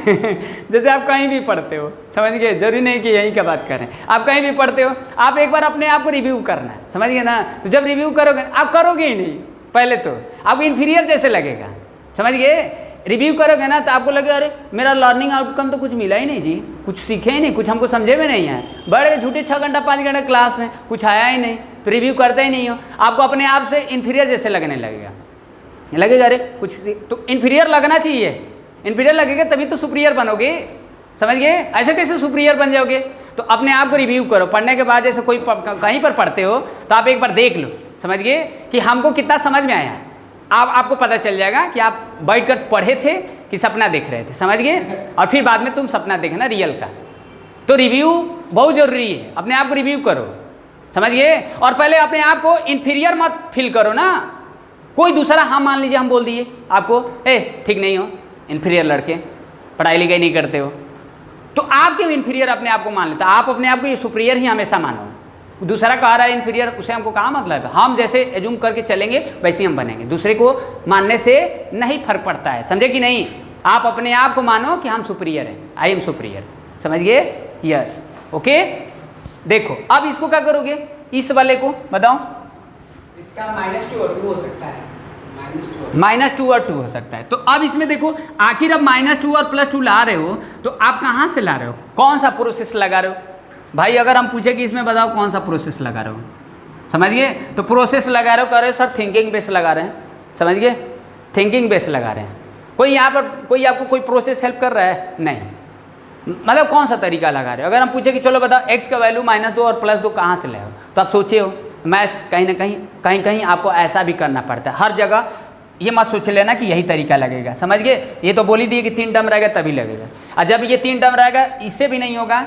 जैसे आप कहीं भी पढ़ते हो, समझ गए, जरूरी नहीं कि यहीं का बात करें, आप कहीं भी पढ़ते हो, आप एक बार अपने आप को रिव्यू करना है, समझ गए ना। तो जब रिव्यू करोगे आप करोगे ही नहीं, पहले तो आपको इन्फीरियर जैसे लगेगा, समझ गए। रिव्यू करोगे ना तो आपको लगेगा अरे मेरा लर्निंग आउटकम तो कुछ मिला ही नहीं जी, कुछ सीखे ही नहीं, कुछ हमको समझे में नहीं आया, बढ़ गए झूठे 6 घंटा 5 घंटा क्लास में कुछ आया ही नहीं, तो रिव्यू करते ही नहीं हो, आपको अपने आप से इन्फीरियर जैसे लगने लगेगा अरे कुछ तो इन्फीरियर लगना चाहिए, इन्फीरियर लगेगा तभी तो सुपीरियर बनोगे, समझ गए। ऐसे कैसे सुपीरियर बन जाओगे, तो अपने आप को रिव्यू करो, पढ़ने के बाद जैसे कोई कहीं पर पढ़ते हो तो आप एक बार देख लो, समझ गए कि हमको कितना समझ में आया, आपको पता चल जाएगा कि आप बैठकर पढ़े थे कि सपना देख रहे थे, समझ गए। और फिर बाद में तुम सपना देखना रियल का, तो रिव्यू बहुत ज़रूरी है, अपने आप को रिव्यू करो, समझिए। और पहले अपने आप को इन्फीरियर मत फील करो ना। कोई दूसरा हम मान लीजिए हम बोल दिए आपको, ठीक नहीं हो, इन्फीरियर लड़के, पढ़ाई लिखाई नहीं करते हो, तो आप क्यों इन्फीरियर अपने आप को मान लेते? आप अपने आप को सुपीरियर ही हमेशा मानो। दूसरा कह रहा है इन्फीरियर, उसे हमको कहाँ मतलब है? हम जैसे एज्यूम करके चलेंगे वैसे ही हम बनेंगे। दूसरे को मानने से नहीं फर्क पड़ता है, समझे कि नहीं? आप अपने आप को मानो कि हम सुपीरियर हैं, आई एम सुपीरियर, समझ गए? Yes, okay. देखो अब इसको क्या करोगे, इस वाले को बताओ। इसका -2 और 2 हो सकता है, -2 और 2 हो सकता है। तो अब इसमें देखो, आखिर अब -2 और +2 ला रहे हो तो आप कहाँ से ला रहे हो? कौन सा प्रोसेस लगा रहे हो भाई? अगर हम पूछे कि इसमें बताओ कौन सा प्रोसेस लगा रहे हो, समझिए। तो प्रोसेस लगा रहे हो, कह रहे हो सर थिंकिंग बेस लगा रहे हैं, समझिए, थिंकिंग बेस लगा रहे हैं। कोई यहाँ पर कोई आपको कोई प्रोसेस हेल्प कर रहा है? नहीं। मतलब कौन सा तरीका लगा रहे हो? अगर हम पूछे कि चलो बताओ x का वैल्यू -2 और +2 कहाँ से ले हो, तो आप सोचे हो मैथ्स कहीं ना कहीं आपको ऐसा भी करना पड़ता है। हर जगह ये मत सोच लेना कि यही तरीका लगेगा, समझ गए? ये तो बोल ही दिए कि 3 टर्म रहेगा तभी लगेगा, और जब ये 3 टर्म रहेगा इससे भी नहीं होगा,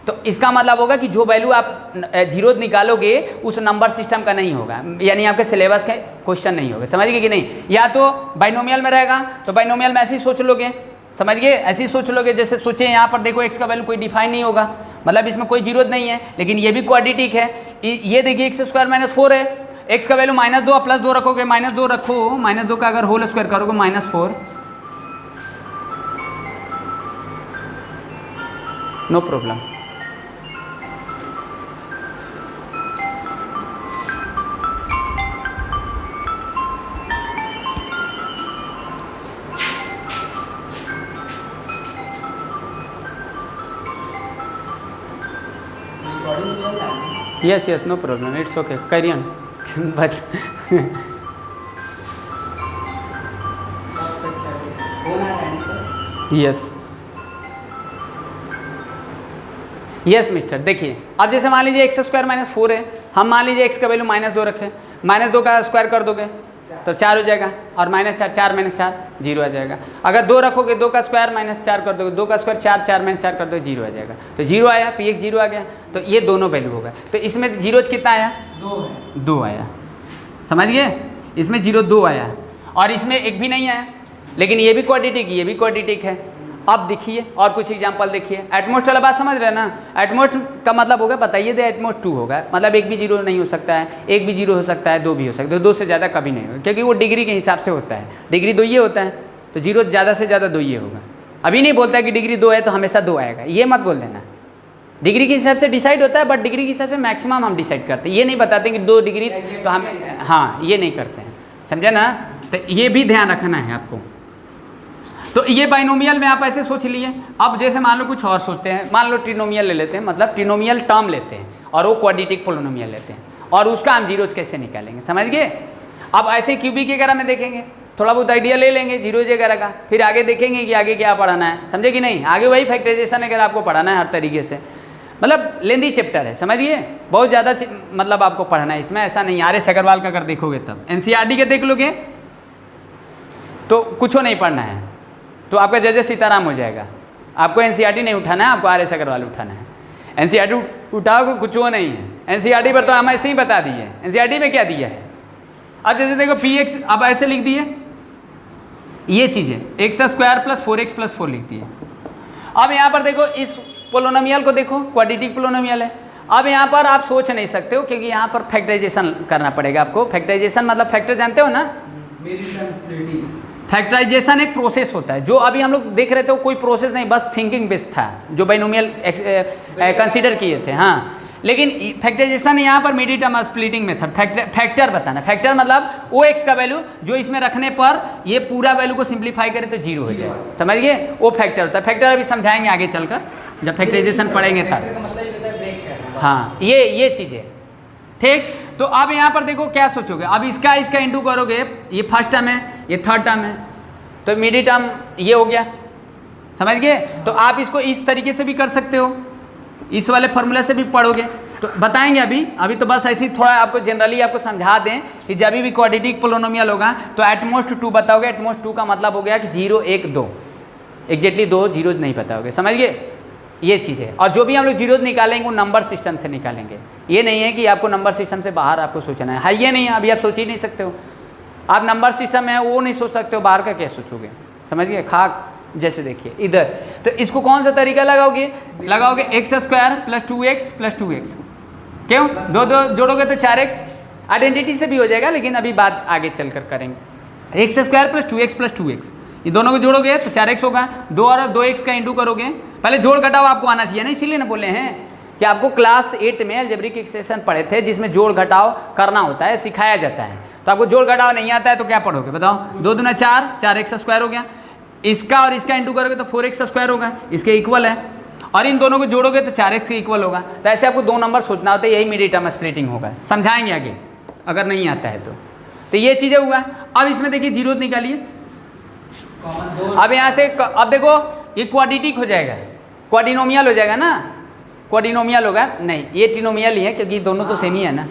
तो इसका मतलब होगा कि जो वैल्यू आप 0 निकालोगे उस नंबर सिस्टम का नहीं होगा, यानी आपके सिलेबस का क्वेश्चन नहीं होगा, समझ गए कि नहीं? या तो बाइनोमियल में रहेगा तो बाइनोमियल में ऐसे ही सोच लोगे, समझ गए? ऐसे ही सोच लोगे। जैसे सोचे यहाँ पर देखो x का वैल्यू कोई डिफाइन नहीं होगा, मतलब इसमें कोई जीरो नहीं है, लेकिन ये भी क्वाड्रेटिक है। ये देखिए x² -4 है, x का वैल्यू -2 और +2 रखोगे, -2 रखो, -2 का अगर होल स्क्वायर करोगे -4, no problem. Yes no problem, it's okay, carry on. बस यस मिस्टर। देखिए अब जैसे मान लीजिए x² -4 है, हम मान लीजिए x का वैल्यू -2 रखें, -2 का स्क्वायर कर दोगे तो 4 हो जाएगा, और -4 4 -4 0 आ जाएगा। अगर 2 रखोगे, 2 का स्क्वायर -4 कर दोगे, 2 का स्क्वायर 4 4 -4 कर दोगे, 0 आ जाएगा। तो 0 आया, px 0 आ गया, तो ये दोनों वैल्यू होगा। तो इसमें 0 कितना आया? 2 आया, समझ गए? इसमें 0 2 आया, और इसमें 1 भी नहीं आया, लेकिन ये भी क्वाड्रेटिक, ये भी क्वाड्रेटिक है। अब देखिए और कुछ एग्जांपल देखिए। एटमोस्ट वाला बात समझ रहे हैं ना? एटमोस्ट का मतलब होगा, बताइए दे, एटमोस्ट 2 होगा, मतलब 1 भी 0 नहीं हो सकता है, 1 भी 0 हो सकता है, 2 भी हो सकता है, 2 से ज़्यादा कभी नहीं होगा, क्योंकि वो डिग्री के हिसाब से होता है। डिग्री 2 ये होता है, तो 0 ज़्यादा से ज़्यादा 2 ये होगा। अभी नहीं बोलता है कि डिग्री 2 है तो हमेशा 2 आएगा, ये मत बोल देना। डिग्री के हिसाब से डिसाइड होता है, बट डिग्री के हिसाब से मैक्सिमम हम डिसाइड करते हैं। ये नहीं बताते कि 2 डिग्री तो हम, हाँ, ये नहीं करते हैं, समझे ना? तो ये भी ध्यान रखना है आपको। तो ये बाइनोमियल में आप ऐसे सोच लिए। अब जैसे मान लो कुछ और सोचते हैं, मान लो ट्रिनोमियल ले लेते हैं, मतलब ट्रिनोमियल टर्म लेते हैं, और वो क्वाड्रेटिक पोलिनोमियल लेते हैं, और उसका हम जीरोज कैसे निकालेंगे, समझ गए? अब ऐसे क्यूबिक वगैरह में देखेंगे, थोड़ा बहुत आइडिया ले लेंगे जीरोज वगैरह का, फिर आगे देखेंगे कि आगे क्या पढ़ाना है, समझे कि नहीं? आगे वही फैक्टराइजेशन वगैरह आपको पढ़ाना है हर तरीके से, मतलब लेंदी चैप्टर है, समझिए, बहुत ज़्यादा मतलब आपको पढ़ना है इसमें। ऐसा नहीं, RS अग्रवाल का अगर देखोगे तब, NCERT के देख लोगे तो कुछ नहीं पढ़ना है, तो आपका जज सीताराम हो जाएगा। आपको NCERT नहीं उठाना है, आपको RS अग्रवाल उठाना है। NCERT उठाओगे कुछ वो नहीं है, NCERT पर तो हम ऐसे ही बता दिए। NCERT में क्या दिया है? अब जैसे देखो px, अब ऐसे लिख दिए ये चीज़ें, x² + 4x + 4 लिख दिए। अब यहाँ पर देखो इस पोलिनोमियल को देखो, क्वाड्रेटिक पोलिनोमियल है। अब यहाँ पर आप सोच नहीं सकते हो, क्योंकि यहाँ पर फैक्टराइजेशन करना पड़ेगा आपको। फैक्टराइजेशन मतलब फैक्टर जानते हो ना? फैक्टराइजेशन एक प्रोसेस होता है, जो अभी हम लोग देख रहे थे वो कोई प्रोसेस नहीं, बस थिंकिंग बेस्ड था, जो बाइनोमियल कंसीडर किए थे, हाँ। लेकिन फैक्टराइजेशन यहाँ पर mid term splitting method, factor बताना। फैक्टर मतलब वो x का वैल्यू जो इसमें रखने पर ये पूरा वैल्यू को सिंप्लीफाई करे तो 0 हो जाए, समझ गए? वो फैक्टर होता है। फैक्टर अभी समझाएंगे आगे चलकर, जब फैक्टराइजेशन पढ़ेंगे तब। हाँ, ये चीज़ें, ठीक। तो अब यहाँ पर देखो क्या सोचोगे, अब इसका इंटू करोगे, ये फर्स्ट टर्म है, ये थर्ड टर्म है, तो मिड टर्म ये हो गया, समझ गए? तो आप इसको इस तरीके से भी कर सकते हो, इस वाले फॉर्मूला से भी पढ़ोगे, तो बताएंगे अभी तो बस ऐसे ही थोड़ा आपको जनरली आपको समझा दें कि जब भी क्वाड्रेटिक पोलिनोमियल होगा तो एटमोस्ट 2 बताओगे। एटमोस्ट 2 का मतलब हो गया कि 0 1 2, एग्जैक्टली 2 जीरो नहीं बताओगे, समझ गए? ये चीज़ है। और जो भी हम लोग जीरोज निकालेंगे वो नंबर सिस्टम से निकालेंगे। ये नहीं है कि आपको नंबर सिस्टम से बाहर आपको सोचना है, ये नहीं है, अभी आप सोच ही नहीं सकते हो। आप नंबर सिस्टम में वो नहीं सोच सकते हो, बाहर का क्या सोचोगे, समझ गए। खाक जैसे देखिए इधर, तो इसको कौन सा तरीका लगाओगे, x square plus 2x plus 2x, क्यों दो दो जोड़ोगे तो 4x, आइडेंटिटी से भी हो जाएगा, लेकिन अभी बात आगे चल कर करेंगे। एक्स स्क्वायर प्लस 2x, ये दोनों को जोड़ोगे तो 4x होगा, 2 और 2x का इंटू करोगे, पहले जोड़ घटाओ आपको आना चाहिए ना, इसीलिए ना बोले हैं कि आपको क्लास 8 में अलजेब्रिक एक्सप्रेशन पढ़े थे जिसमें जोड़ घटाव करना होता है, सिखाया जाता है। तो आपको जोड़ घटाव नहीं आता है तो क्या पढ़ोगे बताओ, 2 दूना 4, 4x स्क्वायर हो गया, इसका और इसका इंटू करोगे तो 4x स्क्वायर होगा, इसके इक्वल है, और इन दोनों को जोड़ोगे तो 4x के इक्वल होगा। तो ऐसे आपको 2 नंबर सोचना होता है, यही मिडिल टर्म स्प्लिटिंग होगा, समझाएंगे आगे अगर नहीं आता है तो ये चीज़ें हुआ। अब इसमें देखिए जीरो निकालिए, अब यहाँ से अब देखो ये क्वाड्रेटिक हो जाएगा, क्वाड्रिनोमियल हो जाएगा ना, क्वाड्रिनोमियल होगा नहीं, ये ट्रिनोमियल ही है क्योंकि दोनों तो सेम ही है ना।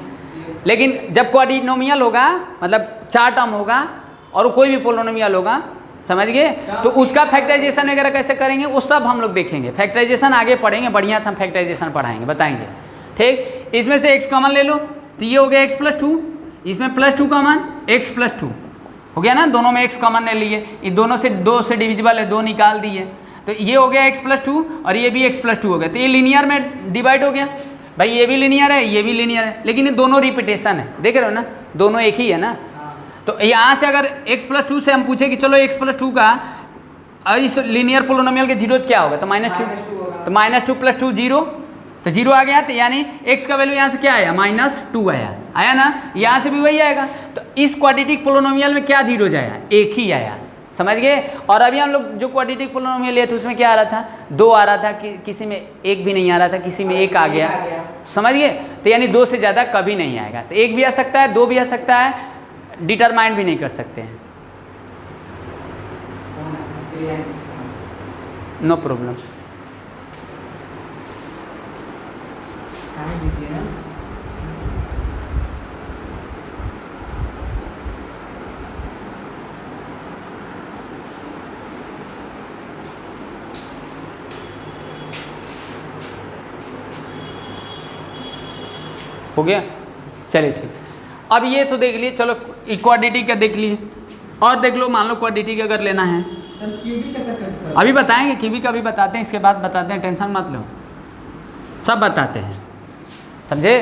लेकिन जब क्वाड्रिनोमियल होगा मतलब 4 टर्म होगा और कोई भी पोलिनोमियल होगा, समझ गए, तो उसका फैक्टराइजेशन वगैरह कैसे करेंगे वो सब हम लोग देखेंगे, फैक्टराइजेशन आगे पढ़ेंगे, बढ़िया से हम फैक्टराइजेशन पढ़ाएंगे, बताएंगे, ठीक। इसमें से x कॉमन ले लो तो ये हो गया x प्लस 2, इसमें प्लस 2 कॉमन, x प्लस 2 हो गया ना, दोनों में x कॉमन ले लिए, ये दोनों से 2 से डिविजिबल है, 2 निकाल दिए, तो ये हो गया x प्लस 2 और ये भी x प्लस 2 हो गया, तो ये लीनियर में डिवाइड हो गया। भाई ये भी लीनियर है, ये भी लीनियर है, लेकिन ये दोनों रिपीटेशन है, देख रहे हो ना, दोनों एक ही है ना। तो यहाँ से अगर x प्लस 2 से हम पूछे कि चलो x प्लस 2 का इस लीनियर पोलिनोमियल के जीरो क्या होगा, तो -2, तो -2 प्लस 2 जीरो, तो जीरो आ गया, तो यानी x का वैल्यू यहाँ से क्या आया, -2 आया ना, यहाँ से भी वही आएगा। तो इस क्वाड्रेटिक पोलिनोमियल में क्या जीरो जाएगा, एक ही आया, समझ गए। और अभी हम लोग जो क्वाड्रेटिक पोलिनोमियल लिए थे उसमें क्या आ रहा था, 2 आ रहा था, किसी में 1 भी नहीं आ रहा था, किसी में 1 आ गया, समझ गए। तो यानी 2 से ज़्यादा कभी नहीं आएगा, तो 1 भी आ सकता है, 2 भी आ सकता है, डिटरमाइन भी नहीं कर सकते हैं, नो प्रॉब्लम। हो गया, चलिए ठीक। अब ये तो देख लिए, चलो क्वाड्रेटिक का देख लिए, और देख लो, मान लो क्वाड्रेटिक अगर लेना है अभी बताएंगे, क्यूबिक का भी बताते हैं, इसके बाद बताते हैं, टेंशन मत लो, सब बताते हैं, समझे।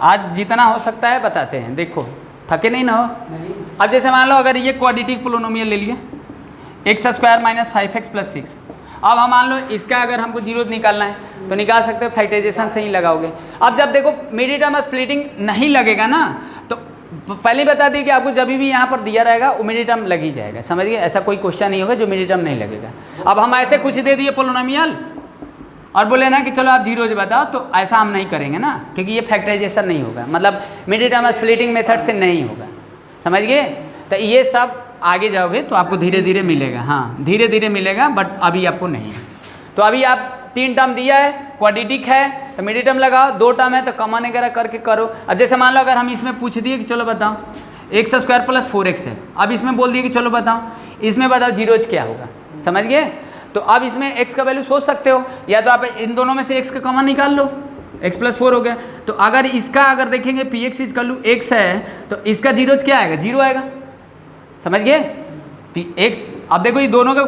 आज जितना हो सकता है बताते हैं, देखो थके नहीं ना हो। अब जैसे मान लो अगर ये क्वाड्रेटिक पोलिनोमियल ले लिए, x square minus 5x plus 6, अब हम मान लो इसका अगर हमको जीरो निकालना है तो निकाल सकते हो, फैक्टराइजेशन से ही लगाओगे। अब जब देखो मिडिल टर्म स्प्लिटिंग नहीं लगेगा ना, तो पहले बता दी कि आपको जब भी यहाँ पर दिया रहेगा वो मिडिल टर्म लग ही जाएगा, समझिए। ऐसा कोई क्वेश्चन नहीं होगा जो मिडिल टर्म नहीं लगेगा। अब हम ऐसे कुछ दे दिए पोलिनोमियल और बोले ना कि चलो आप जीरो से बताओ, तो ऐसा हम नहीं करेंगे ना, क्योंकि ये फैक्टराइजेशन नहीं होगा, मतलब मिडिल टर्म स्प्लिटिंग मेथड से नहीं होगा, समझ गए। तो ये सब आगे जाओगे तो आपको धीरे धीरे मिलेगा, हाँ धीरे धीरे मिलेगा, बट अभी आपको नहीं है। तो अभी आप 3 टर्म दिया है, क्वाड्रेटिक है तो मिडिल टर्म लगाओ, 2 टर्म है तो कॉमन वगैरह करके करो। अब जैसे मान लो अगर हम इसमें पूछ दिए कि चलो बताओ x स्क्वायर प्लस 4x है, अब इसमें बोल दिए कि चलो बताओ, इसमें बताओ जीरोज क्या होगा, समझ गए। तो अब इसमें x का वैल्यू सोच सकते हो, या तो आप इन दोनों में से x का कॉमन निकाल लो, x प्लस 4 हो गया। तो अगर इसका अगर देखेंगे पी एक्स इज कलू x है तो इसका जीरोज क्या आएगा, जीरो आएगा, समझ गए। अब देखो ये दोनों का,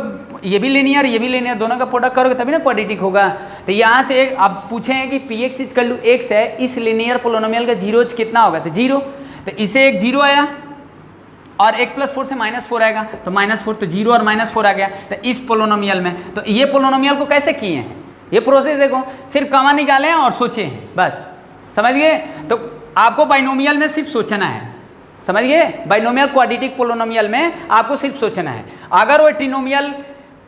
ये भी लीनियर ये भी लीनियर, दोनों का प्रोडक्ट करोगे तभी ना क्वाड्रेटिक होगा। तो यहाँ से एक अब पूछे हैं कि पी एक्स इज कलू x है, इस लीनियर पोलिनोमियल का जीरोज कितना होगा, तो जीरो, तो इसे एक जीरो आया और x प्लस 4 से -4 आएगा, तो -4, तो जीरो और -4 आ गया। तो इस पोलिनोमियल में, तो ये पोलिनोमियल को कैसे किए हैं, ये प्रोसेस देखो, सिर्फ कॉमन निकाले हैं और सोचे हैं, बस, समझ गए। तो आपको बाइनोमियल में सिर्फ सोचना है, समझ गए। बाइनोमियल क्वाड्रेटिक पोलिनोमियल में आपको सिर्फ सोचना है। अगर वो ट्रिनोमियल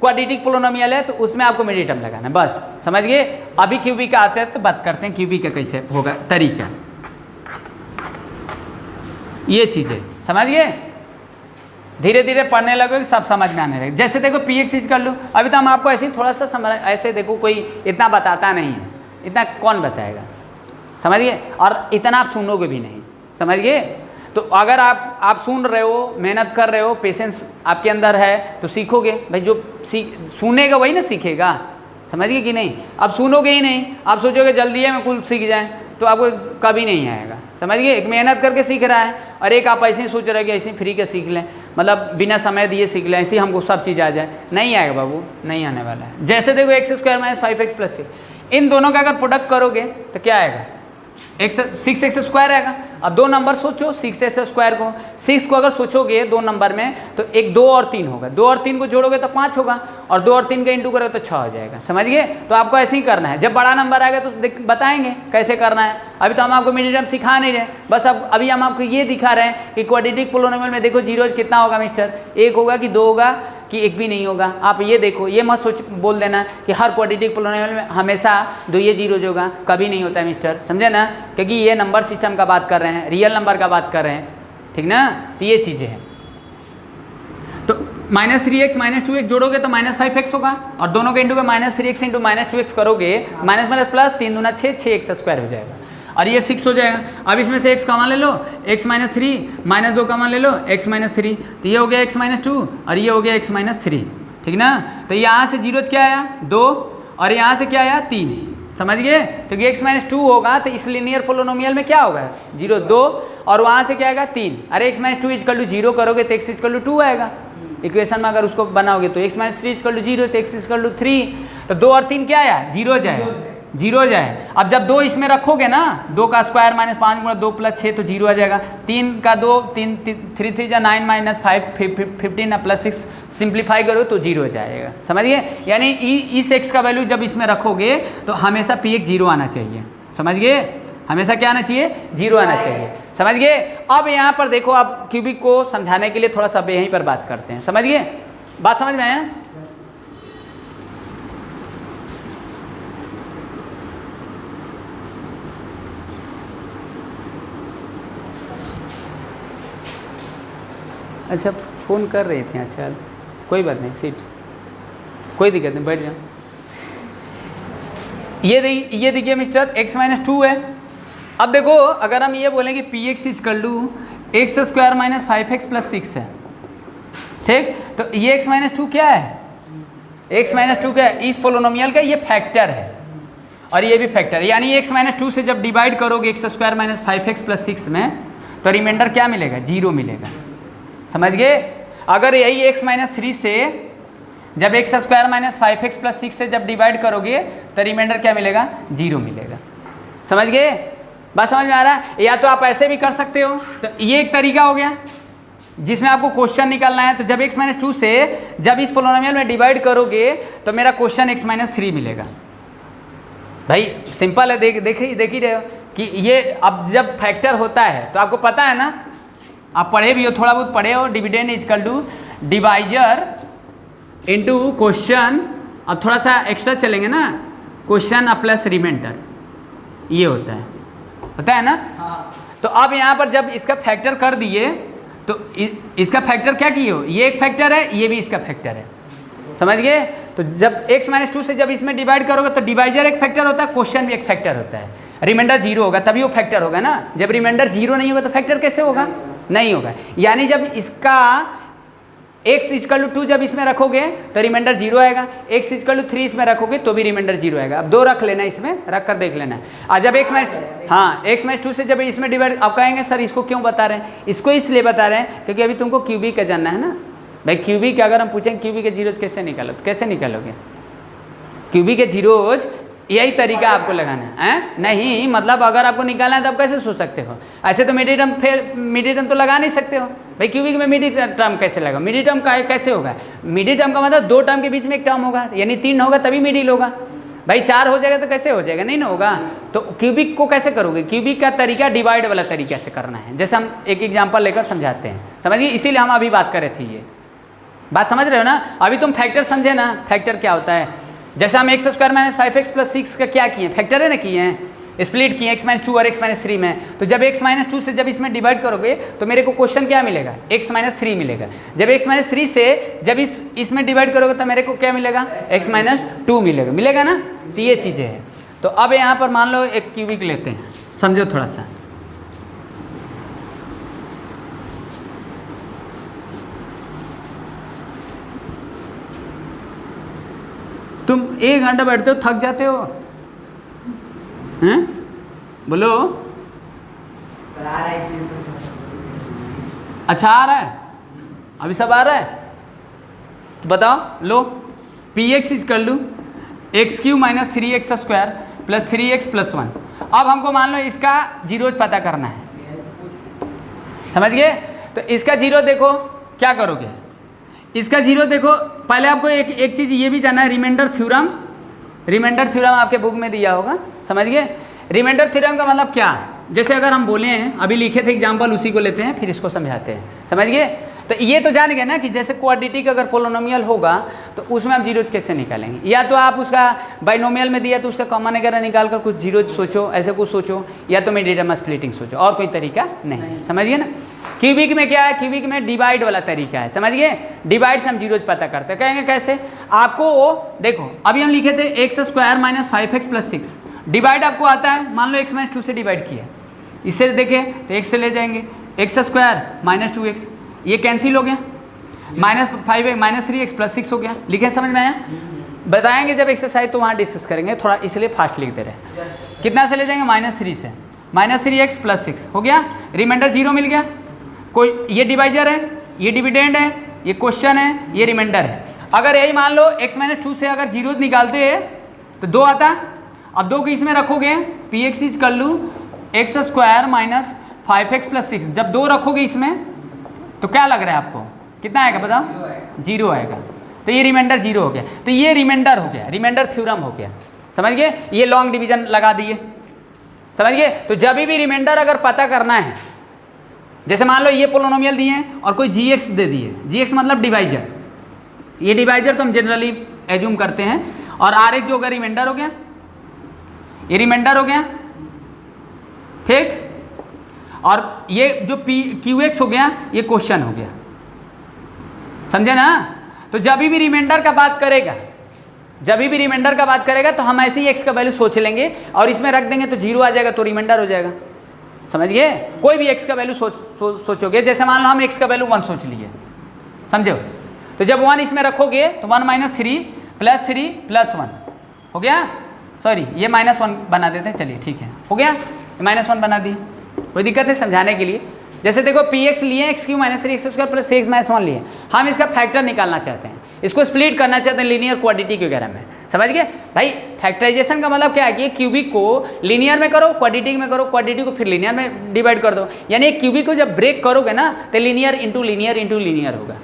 क्वाड्रेटिक पोलिनोमियल है तो उसमें आपको मिडिल टर्म लगाना है, बस, समझ गए। अभी क्यूबिक का आते हैं तो बात करते हैं क्यूबिक का कैसे होगा तरीका, ये चीज़ें समझ गए। धीरे धीरे पढ़ने लगोगे सब समझ में आने लगे। जैसे देखो पी एक्स इज कर लो, अभी तो हम आपको ऐसे ही थोड़ा सा समझ, ऐसे देखो कोई इतना बताता नहीं है, इतना कौन बताएगा, समझ गए। और इतना आप सुनोगे भी नहीं, समझ गए। तो अगर आप सुन रहे हो, मेहनत कर रहे हो, पेशेंस आपके अंदर है तो सीखोगे। भाई जो सुनेगा वही ना सीखेगा, समझ गए कि नहीं। अब सुनोगे ही नहीं, आप सोचोगे जल्दी है मैं कुल सीख जाए, तो आपको कभी नहीं आएगा। समझ गए, एक मेहनत करके सीख रहा है और एक आप ऐसे ही सोच रहे कि ऐसे ही फ्री के सीख लें, मतलब बिना समय दिए सीख लें, ऐसे ही हमको सब चीज़ आ जाए। नहीं आएगा बाबू, नहीं आने वाला है। जैसे देखो x² - 5x + 6, इन दोनों का अगर प्रोडक्ट करोगे तो क्या आएगा, 6x² आएगा। अब दो नंबर सोचो, 6x² को 6 को अगर सोचोगे दो नंबर में तो एक 2 और 3 होगा, 2 और 3 को जोड़ोगे तो 5 होगा, और 2 और 3 का इंटू करोगे तो 6 हो जाएगा। समझ गए, तो आपको ऐसे ही करना है। जब बड़ा नंबर आएगा तो बताएंगे कैसे करना है। अभी तो हम आपको मिड टर्म सिखा नहीं रहे, बस अब अभी हम आपको ये दिखा रहे हैं कि क्वाड्रेटिक पोलिनोमियल में देखो जीरोज कितना होगा मिस्टर, 1 होगा कि 2 होगा कि 1 भी नहीं होगा। आप ये देखो, ये मत सोच बोल देना कि हर क्वाड्रेटिक पोलिनोमियल में हमेशा 2 ये जीरोज होगा, कभी नहीं होता है मिस्टर, समझे ना, क्योंकि ये नंबर सिस्टम का बात कर रहे हैं, रियल नंबर का बात कर रहे हैं, ठीक ना। तो ये चीज़ें हैं। तो -3x - 2x जोड़ोगे तो -5x होगा, और दोनों के इंटू का -3x × -2x करोगे, माइनस माइनस प्लस 3 दूना 6, 6x² हो जाएगा, और ये 6 हो जाएगा। अब इसमें से x कॉमन ले लो, x - 3 -2 कॉमन ले लो, x - 3, तो ये हो गया x - 2 और ये हो गया x - 3, ठीक ना। तो यहाँ से जीरो क्या आया 2, और यहाँ से क्या आया 3, समझ गए। तो x - 2 होगा तो इस लीनियर पोलिनोमियल में क्या होगा 0 2, और वहाँ से क्या आएगा 3। अरे x - 2 = 0 करोगे तो x = 2 आएगा इक्वेशन में, अगर उसको बनाओगे तो x - 3 = 0 तो x = 3, तो 2 और 3 क्या आया 0 जाए, 0 जाए। अब जब 2 इसमें रखोगे ना, 2 का स्क्वायर - 5 × 2 + 6 तो 0 आ जाएगा। 3 का 2 3 3 3 जा 9 - 5 15 ना +6 सिंप्लीफाई करो तो 0 हो जाएगा। समझिए, यानी इस x का वैल्यू जब इसमें रखोगे तो हमेशा px 0 आना चाहिए। समझ गए, हमेशा क्या आना चाहिए 0 आना चाहिए। समझ गए। अब यहाँ पर देखो, आप क्यूबिक को समझाने के लिए थोड़ा सा यहीं पर बात करते हैं। समझ गए, बात समझ में आया। अच्छा, फ़ोन कर रहे थे, अच्छा कोई बात नहीं, सीट कोई दिक्कत नहीं, बैठ जाओ। ये देखिए मिस्टर x - 2 है। अब देखो, अगर हम ये बोलें कि px = x² - 5x + 6 है, ठीक, तो ये x - 2 क्या है, x - 2 क्या है, इस पोलिनोमियल का ये फैक्टर है और ये भी फैक्टर है। यानी x - 2 से जब डिवाइड करोगे x² - 5x + 6 में तो रिमाइंडर क्या मिलेगा 0 मिलेगा। समझ गए। अगर यही x - 3 से जब x² - 5x + 6 से जब डिवाइड करोगे तो रिमाइंडर क्या मिलेगा 0 मिलेगा। समझ गए, बात समझ में आ रहा है। या तो आप ऐसे भी कर सकते हो, तो ये एक तरीका हो गया जिसमें आपको क्वेश्चन निकालना है। तो जब x - 2 से जब इस पोलिनोमियल में डिवाइड करोगे तो मेरा क्वेश्चन x - 3 मिलेगा। भाई सिंपल है, देख ही रहे हो कि ये अब जब फैक्टर होता है तो आपको पता है ना, आप पढ़े भी हो, थोड़ा बहुत पढ़े हो, डिविडेंड = डिवाइजर इनटू क्वेश्चन। अब थोड़ा सा एक्स्ट्रा चलेंगे ना, क्वेश्चन प्लस रिमाइंडर, ये होता है ना। तो अब यहाँ पर जब इसका फैक्टर कर दिए तो इसका फैक्टर क्या किए हो, ये एक फैक्टर है, ये भी इसका फैक्टर है। समझ गए। तो जब x - 2 से जब इसमें डिवाइड करोगे तो डिवाइजर एक फैक्टर होता है, क्वेश्चन भी एक फैक्टर होता है, रिमाइंडर 0 होगा तभी वो फैक्टर होगा ना। जब रिमाइंडर 0 नहीं होगा तो फैक्टर कैसे होगा, नहीं होगा। यानी जब इसका x = 2 जब इसमें रखोगे तो रिमाइंडर 0 आएगा, x = 3 इसमें रखोगे तो भी रिमाइंडर 0 आएगा। अब 2 रख लेना, इसमें रख कर देख लेना। और जब x - 2 से जब इसमें डिवाइड, आप कहेंगे सर इसको क्यों बता रहे हैं, इसको इसलिए बता रहे हैं क्योंकि अभी तुमको क्यूबिक का जानना है ना। भाई क्यूबिक अगर हम पूछें क्यूबिक के जीरोज कैसे निकालो, तो कैसे निकालोगे क्यूबिक के जीरोज, यही तरीका आपको लगाना है। नहीं मतलब अगर आपको निकालना है तो आप कैसे सोच सकते हो, ऐसे तो मिडिल टर्म, फिर मिडिल टर्म तो लगा नहीं सकते हो। भाई क्यूबिक में मिडिल टर्म कैसे लगा, मिडिल टर्म का कैसे होगा, मिडिल टर्म का मतलब 2 टर्म के बीच में एक टर्म होगा, यानी 3 होगा तभी मिडिल होगा। भाई 4 हो जाएगा तो कैसे हो जाएगा, नहीं ना होगा। तो क्यूबिक को कैसे करोगे, क्यूबिक का तरीका डिवाइड वाला तरीका से करना है, जैसे हम एक एग्जाम्पल लेकर समझाते हैं। समझिए, इसीलिए हम अभी बात कर रहे थे, ये बात समझ रहे हो ना। अभी तुम फैक्टर समझे ना, फैक्टर क्या होता है। जैसे हम x² - 5x + 6 का क्या किए, फैक्टर है ना किए हैं, स्प्लिट किए x - 2 और x - 3 में। तो जब x - 2 से जब इसमें डिवाइड करोगे तो मेरे को क्वेश्चन क्या मिलेगा x - 3 मिलेगा। जब x - 3 से जब इसमें डिवाइड करोगे तो मेरे को क्या मिलेगा x - 2 मिलेगा ना। तो ये चीज़ें हैं। तो अब यहाँ पर मान लो एक क्यूबिक लेते हैं, समझो थोड़ा सा। तुम 1 घंटा बैठते हो थक जाते हो हैं? बोलो। सर आ रहा है इसलिए तो। अच्छा आ रहा है, अभी सब आ रहा है तो बताओ। लो पी एक्स इज कर लूँ x Q minus 3x square plus 3x plus 1। अब हमको मान लो इसका जीरोज पता करना है, समझ गए? तो इसका जीरो देखो क्या करोगे, इसका जीरो देखो पहले आपको एक चीज़ ये भी जानना है, रिमाइंडर थ्योरम। रिमाइंडर थ्योरम आपके बुक में दिया होगा, समझ गए? रिमाइंडर थ्योरम का मतलब क्या है? जैसे अगर हम बोले हैं, अभी लिखे थे एग्जाम्पल, उसी को लेते हैं फिर इसको समझाते हैं, समझ गए? तो ये तो जान गए ना कि जैसे क्वाड्रेटिक अगर पोलिनोमियल होगा तो उसमें हम जीरोज कैसे निकालेंगे। या तो आप उसका बाइनोमियल में दिया तो उसका कॉमन वगैरह निकाल कर कुछ जीरोज सोचो, ऐसे कुछ सोचो, या तो मिडियम स्प्लिटिंग सोचो, और कोई तरीका नहीं, समझिए ना? क्यूबिक में क्या है, क्यूबिक में डिवाइड वाला तरीका है, समझ गए? डिवाइड से हम जीरोज पता करते हैं। कहेंगे कैसे? आपको देखो अभी हम लिखे थे x square minus 5x plus 6, divide आपको आता है, मान लो x माइनस 2 से डिवाइड किया, इससे देखें तो x से ले जाएंगे, एक्स स्क्वायर माइनस 2x, ये कैंसिल हो गया, minus 5x minus 3x plus 6 हो गया। लिखे समझ में आया? बताएंगे जब एक्सरसाइज तो वहाँ डिस्कस करेंगे, थोड़ा इसलिए फास्ट लिखते रहे। कितना से ले जाएंगे? माइनस 3 से, माइनस 3x प्लस 6 हो गया, रिमाइंडर 0 मिल गया। कोई ये डिवाइजर है, ये डिविडेंड है, ये क्वेश्चन है, ये रिमाइंडर है। अगर यही मान लो x माइनस 2 से अगर जीरो निकालते हैं तो 2 आता। अब 2 को इसमें रखोगे, पी एक्स इज कर लूँ x square minus 5x plus 6, जब 2 रखोगे इसमें तो क्या लग रहा है आपको, कितना आएगा बताओ? 0 आएगा। तो ये रिमाइंडर 0 हो गया, तो ये रिमाइंडर हो गया, रिमाइंडर थ्योरम हो गया, समझ गए? ये लॉन्ग डिवीजन लगा दिए, समझ गए? तो जब भी रिमाइंडर अगर पता करना है, जैसे मान लो ये पोलिनोमियल दिए हैं और कोई gx दे दिए, gx मतलब डिवाइजर, ये डिवाइजर तो हम जनरली एज्यूम करते हैं, और rx जो होगा रिमाइंडर हो गया, ये रिमाइंडर हो गया, ठीक? और ये जो qx हो गया ये क्वेश्चन हो गया, समझे ना? तो जब भी रिमाइंडर का बात करेगा, जब भी रिमाइंडर का बात करेगा तो हम ऐसे ही x का वैल्यू सोच लेंगे और इसमें रख देंगे तो 0 आ जाएगा, तो रिमाइंडर हो जाएगा, समझ गए? कोई भी x का वैल्यू सोचोगे, जैसे मान लो हम x का वैल्यू 1 सोच लिए, समझो? तो जब 1 इसमें रखोगे तो 1 माइनस 3 प्लस 3 प्लस 1 हो गया। सॉरी ये माइनस 1 बना देते हैं, चलिए ठीक है, हो गया, माइनस 1 बना दिए, कोई दिक्कत है समझाने के लिए? जैसे देखो पी एक्स लिए, x Q minus 3x square plus 6 minus 1 लिए, हम इसका फैक्टर निकालना चाहते हैं, इसको स्प्लिट करना चाहते हैं लीनियर क्वाड्रेटिक वगैरह में, समझ गए भाई? फैक्टराइजेशन का मतलब क्या है कि क्यूबिक को लीनियर में करो, क्वाड्रेटिक में करो, क्वाड्रेटिक को फिर लीनियर में डिवाइड कर दो, यानी क्यूबिक को जब ब्रेक करोगे ना तो linear into linear into linear होगा।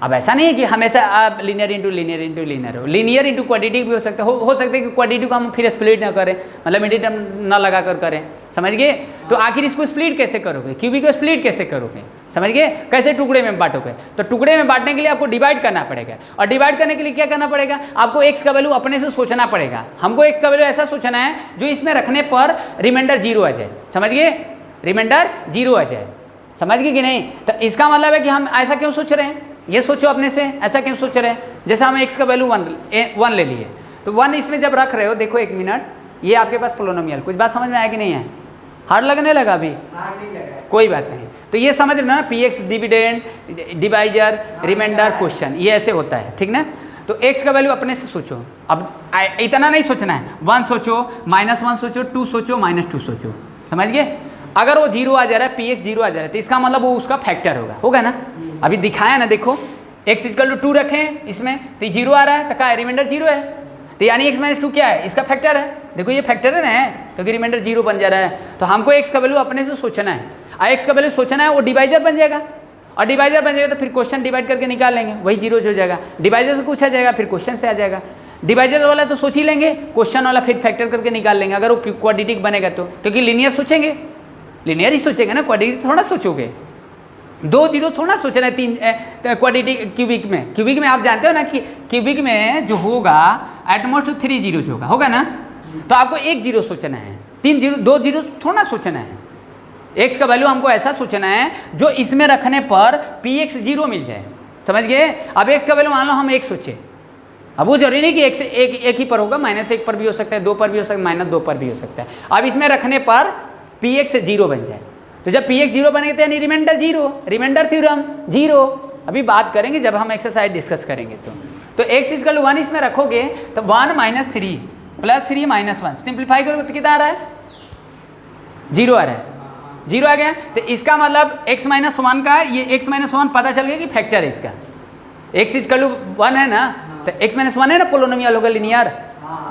अब ऐसा नहीं है कि हमेशा आप linear into linear into linear हो, लीनियर इंटू क्वाड्रेटिक भी हो सकता है, हो सकता है कि क्वाड्रेटिक को हम फिर स्प्लिट ना करें, मतलब मिडिल टर्म ना लगा कर करें, समझ गए? तो आखिर इसको स्प्लिट कैसे करोगे, क्यूबिक को स्प्लिट कैसे करोगे, समझ गए? कैसे टुकड़े में बांटोगे? तो टुकड़े में बांटने के लिए आपको डिवाइड करना पड़ेगा, और डिवाइड करने के लिए क्या करना पड़ेगा? आपको एक्स का वैल्यू अपने से सोचना पड़ेगा। हमको एक्स का वैल्यू ऐसा सोचना है जो इसमें रखने पर रिमाइंडर 0 आ जाए, समझ गए? रिमाइंडर 0 आ जाए, समझ गए कि नहीं? तो इसका मतलब है कि हम ऐसा क्यों सोच रहे हैं, ये सोचो अपने से, ऐसा क्यों सोच रहे हैं? जैसे हम x का वैल्यू 1 ले लिए, तो 1 इसमें जब रख रहे हो, देखो एक मिनट, ये आपके पास पोलिनोमियल, कुछ बात समझ में आया कि नहीं है? हार्ड लगने लगा अभी? हार्ड नहीं लग रहा है। कोई बात नहीं, तो ये समझ लेना ना, P X dividend, divisor, remainder, question, ये ऐसे होता है, ठीक ना? तो x का वैल्यू अपने से सोचो, अब इतना नहीं सोचना है, 1 सोचो, माइनस 1 सोचो, 2 सोचो, माइनस 2 सोचो, समझ गए? अगर वो 0 आ जा रहा है, पी एक्स 0 आ जा रहा है, तो इसका मतलब वो उसका फैक्टर होगा ना? अभी दिखाया ना, देखो x इक्वल टू 2 रखें इसमें तो 0 आ रहा है, तो क्या है? रिमाइंडर 0 है, तो यानी x माइनस 2 क्या है? इसका फैक्टर है, देखो ये फैक्टर है ना, क्योंकि रिमाइंडर 0 बन जा रहा है। तो हमको x का वैल्यू अपने से सोचना है, और x का वैल्यू सोचना है, वो डिवाइजर बन जाएगा, और डिवाइजर बन जाएगा तो फिर क्वेश्चन डिवाइड करके निकाल लेंगे, वही 0 हो जाएगा, डिवाइजर से पूछा जाएगा फिर क्वेश्चन से आ जाएगा। डिवाइजर वाला तो सोच ही लेंगे, क्वेश्चन वाला फिर फैक्टर करके निकाल लेंगे, अगर वो क्वाड्रेटिक बनेगा तो, क्योंकि लीनियर सोचेंगे, लीनियर ही सोचेंगे ना, क्वाड्रेटिक थोड़ा सोचोगे, 2 0 थोड़ा सोचना है, 3 क्वाड्रेटिक क्यूबिक में आप जानते हो ना कि क्यूबिक में जो होगा एटमोस्ट 3 जीरोज होगा ना, तो आपको 1 0 सोचना है, 3 0 2 0 थोड़ा सोचना है। x का वैल्यू हमको ऐसा सोचना है जो इसमें रखने पर पी एक्स 0 मिल जाए, समझ गए? अब x का वैल्यू मान लो हम 1 सोचे, अब वो जरूरी नहीं कि एक ही पर होगा, -1 पर भी हो सकता है, 2 पर भी हो सकता है, -2 पर भी हो सकता है। अब इसमें रखने पर पी एक्स 0 बन जाए, तो जब पी एक्स 0 बनेगा तो यानी रिमाइंडर 0, रिमाइंडर थ्योरम 0। अभी बात करेंगे जब हम एक्सरसाइज डिस्कस करेंगे तो x इज 1 इसमें रखोगे तो 1 माइनस 3 प्लस 3 माइनस 1 सिंप्लीफाई करोगे तो कितना आ रहा है? 0 आ रहा है, 0 आ गया। तो इसका मतलब x माइनस 1 का ये x माइनस 1 पता चल गया कि फैक्टर है इसका। x इज 1 है ना, तो x माइनस 1 है ना, पोलोनोमियल होगा लीनियर।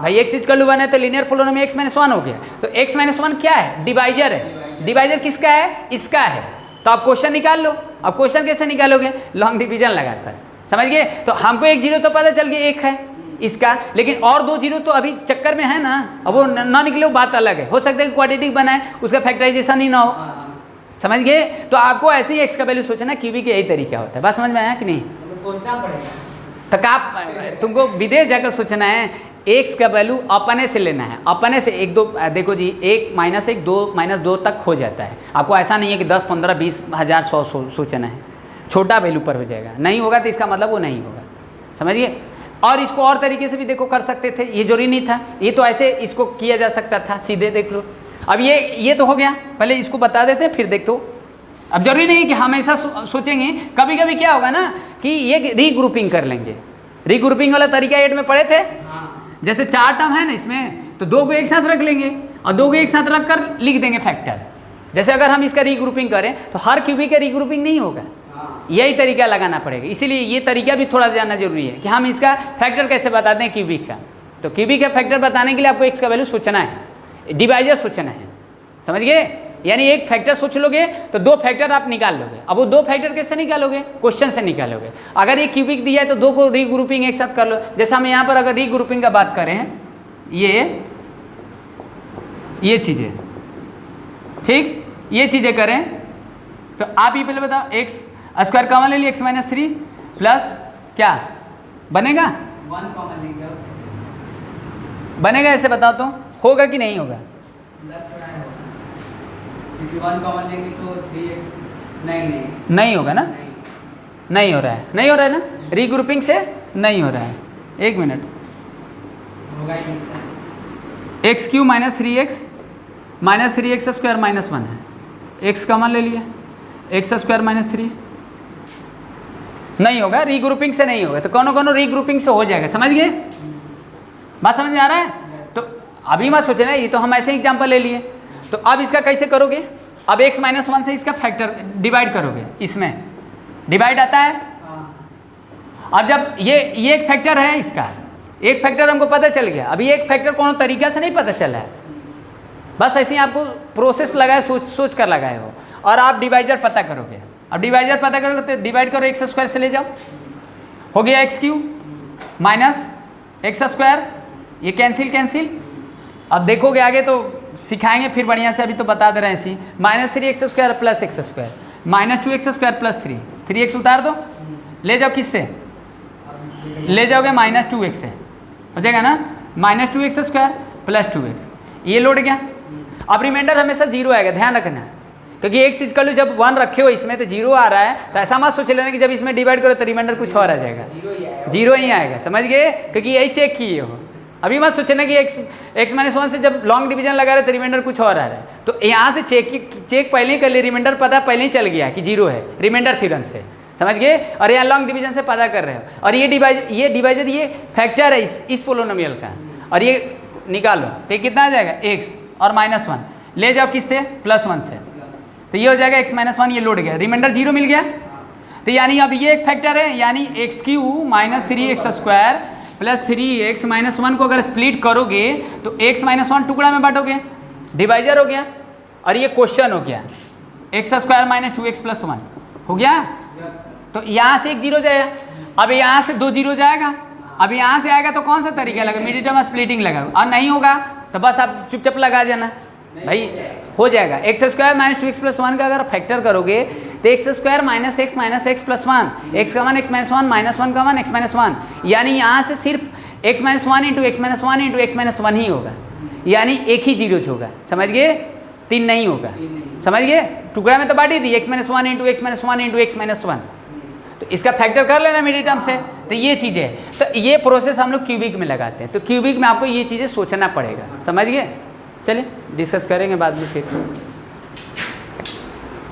भाई x इज 1 है तो लीनियर पोलोनोमियल x माइनस 1 हो गया। तो x माइनस 1 क्या है? डिवाइजर है। डिवाइजर किसका है? इसका है। तो आप क्वेश्चन निकाल लो। अब क्वेश्चन कैसे निकालोगे? लॉन्ग डिवीजन लगाकर, समझ गए? तो हमको एक 0 तो पता चल गया, एक है इसका, लेकिन और 2 0 तो अभी चक्कर में है ना। अब वो ना निकले वो बात अलग है, हो सकता है कि क्वाड्रेटिक बनाए उसका फैक्टराइजेशन ही ना हो, समझ गए? तो आपको ऐसे ही x का वैल्यू सोचना, क्यूबिक यही तरीका होता है। बात समझ में आया कि नहीं? सोचना पड़ेगा। तो आप तुमको विदेश जाकर सोचना है, x का वैल्यू अपने से लेना है, अपने से 1 2 देखो जी 1 माइनस 1 2 माइनस 2 तक हो जाता है। आपको ऐसा नहीं है कि 10 15 20 हज़ार 100 सोचना है, छोटा वैल्यू पर हो जाएगा। नहीं होगा तो इसका मतलब वो नहीं होगा, समझिए? और इसको और तरीके से भी देखो कर सकते थे, ये जरूरी नहीं था, ये तो ऐसे इसको किया जा सकता था, सीधे देख लो। अब ये तो हो गया, पहले इसको बता देते हैं फिर देख दो। अब जरूरी नहीं है कि हमेशा सोचेंगे, कभी कभी क्या होगा ना कि ये रीग्रुपिंग कर लेंगे। रीग्रुपिंग वाला तरीका 8 में पढ़े थे। जैसे 4 टर्म है ना इसमें, तो 2 को एक साथ रख लेंगे और 2 को एक साथ रख कर लिख देंगे फैक्टर। जैसे अगर हम इसका रीग्रुपिंग करें तो हर क्यूबिक का रीग्रुपिंग नहीं होगा, यही तरीका लगाना पड़ेगा। इसीलिए ये तरीका भी थोड़ा जानना जरूरी है कि हम इसका फैक्टर कैसे बताते हैं क्यूबिक का। तो क्यूबिक का फैक्टर बताने के लिए आपको x का वैल्यू सोचना है, डिवाइजर सोचना है, समझ गए? यानी एक फैक्टर सोच लोगे तो 2 फैक्टर आप निकाल लोगे। अब वो 2 फैक्टर कैसे निकालोगे? क्वेश्चन से निकालोगे। अगर ये क्यूबिक दिया है तो 2 को रीग्रुपिंग एक साथ कर लो। जैसे हम यहाँ पर अगर रीग्रुपिंग का बात करें, ये चीज़ें, ठीक, ये चीज़ें करें तो आप ये पहले बताओ, x स्क्वायर कॉमन ले लिया, x माइनस 3 प्लस क्या बनेगा? 1 कॉमन लेंगे, बनेगा? ऐसे बताओ तो होगा कि नहीं होगा? क्योंकि 1 कॉमन लेंगे तो 3x नहीं होगा ना, नहीं हो रहा है, नहीं हो रहा है ना, रीग्रुपिंग से नहीं हो रहा है। 1 मिनट, होगा ही नहीं। X Q minus 3x minus 3x square minus 1 है, x कॉमन ले लिया, x स्क्वायर माइनस 3 नहीं होगा, रीग्रुपिंग से नहीं होगा। तो कौन रीग्रुपिंग से हो जाएगा, समझ गए? बात समझ में आ रहा है? तो अभी मत सोचना, ये तो हम ऐसे एग्जाम्पल ले लिए। तो अब इसका कैसे करोगे? अब x माइनस 1 से इसका फैक्टर डिवाइड करोगे, इसमें डिवाइड आता है। अब जब ये एक फैक्टर है, इसका एक फैक्टर हमको पता चल गया। अभी एक फैक्टर कौन तरीका से नहीं पता चला है, बस ऐसे ही आपको प्रोसेस लगाए, सोच कर लगाए हो, और आप डिवाइजर पता करोगे। अब डिवाइजर पता करोगे तो डिवाइड करो, x स्क्वायर से ले जाओ, हो गया x Q minus x square, ये कैंसिल। अब देखोगे आगे तो सिखाएंगे फिर बढ़िया से, अभी तो बता दे रहे हैं ऐसी। Minus 3x square plus x square minus 2x square plus 3x उतार दो, ले जाओ, किससे ले जाओगे? माइनस 2x से हो जाएगा ना, minus 2x square plus 2x, ये लौट गया। अब रिमाइंडर हमेशा 0 आएगा, ध्यान रखना, क्योंकि एक चीज कर लो, जब 1 रखे हो इसमें तो 0 आ रहा है, तो ऐसा मत सोच लेना कि जब इसमें डिवाइड करो तो रिमाइंडर कुछ और आ जाएगा, 0 ही आएगा, समझ गए? क्योंकि यही चेक किए हो। अभी मत सोचना कि x माइनस 1 से जब लॉन्ग डिवीजन लगा रहे तो रिमाइंडर कुछ और आ रहा है। तो यहाँ से चेक पहले ही कर लिए, रिमाइंडर पता पहले ही चल गया कि 0 है, रिमाइंडर थ्योरम से, समझ गए? और यहाँ लॉन्ग डिवीजन से पता कर रहे हो, और ये डिवाइजर ये फैक्टर है इस पोलोनोमियल का, और ये निकालो तो ये कितना आ जाएगा? x और माइनस 1 ले जाओ, किससे? प्लस 1 से, तो ये हो जाएगा x माइनस 1, ये लौट गया, रिमाइंडर 0 मिल गया। तो यानी अब ये एक फैक्टर है, यानी x Q minus 3x square plus 3x minus 1 को अगर स्प्लिट करोगे तो x माइनस 1 टुकड़ा में बांटोगे, डिवाइजर हो गया, और ये क्वेश्चन हो गया, x square minus 2x plus 1 हो गया। तो यहाँ से एक 0 जाएगा, अब यहाँ से 2 0 जाएगा, अब यहाँ से आएगा तो कौन सा तरीका लगा? मिड टर्म स्प्लिटिंग लगाओ, और नहीं होगा तो बस आप चुपचाप लगा जाना, भाई हो जाएगा। X square minus 2x plus 1 का अगर फैक्टर करोगे तो X square minus X plus 1, X common X minus 1 minus 1 common X minus 1, यानी यहाँ से सिर्फ X minus 1 into X minus 1 into X minus 1 ही होगा, यानी एक ही 0 होगा, समझ गए? 3 नहीं होगा, समझ गए? टुकड़ा में तो बांट ही दी, X minus 1 into X minus 1 into X minus 1, तो इसका फैक्टर कर लेना मिड टर्म से। तो ये चीज़ है, तो ये प्रोसेस हम लोग क्यूबिक में लगाते हैं, तो क्यूबिक में आपको ये चीज़ें सोचना पड़ेगा, समझ गए? चलिए डिस्कस करेंगे बाद में फिर।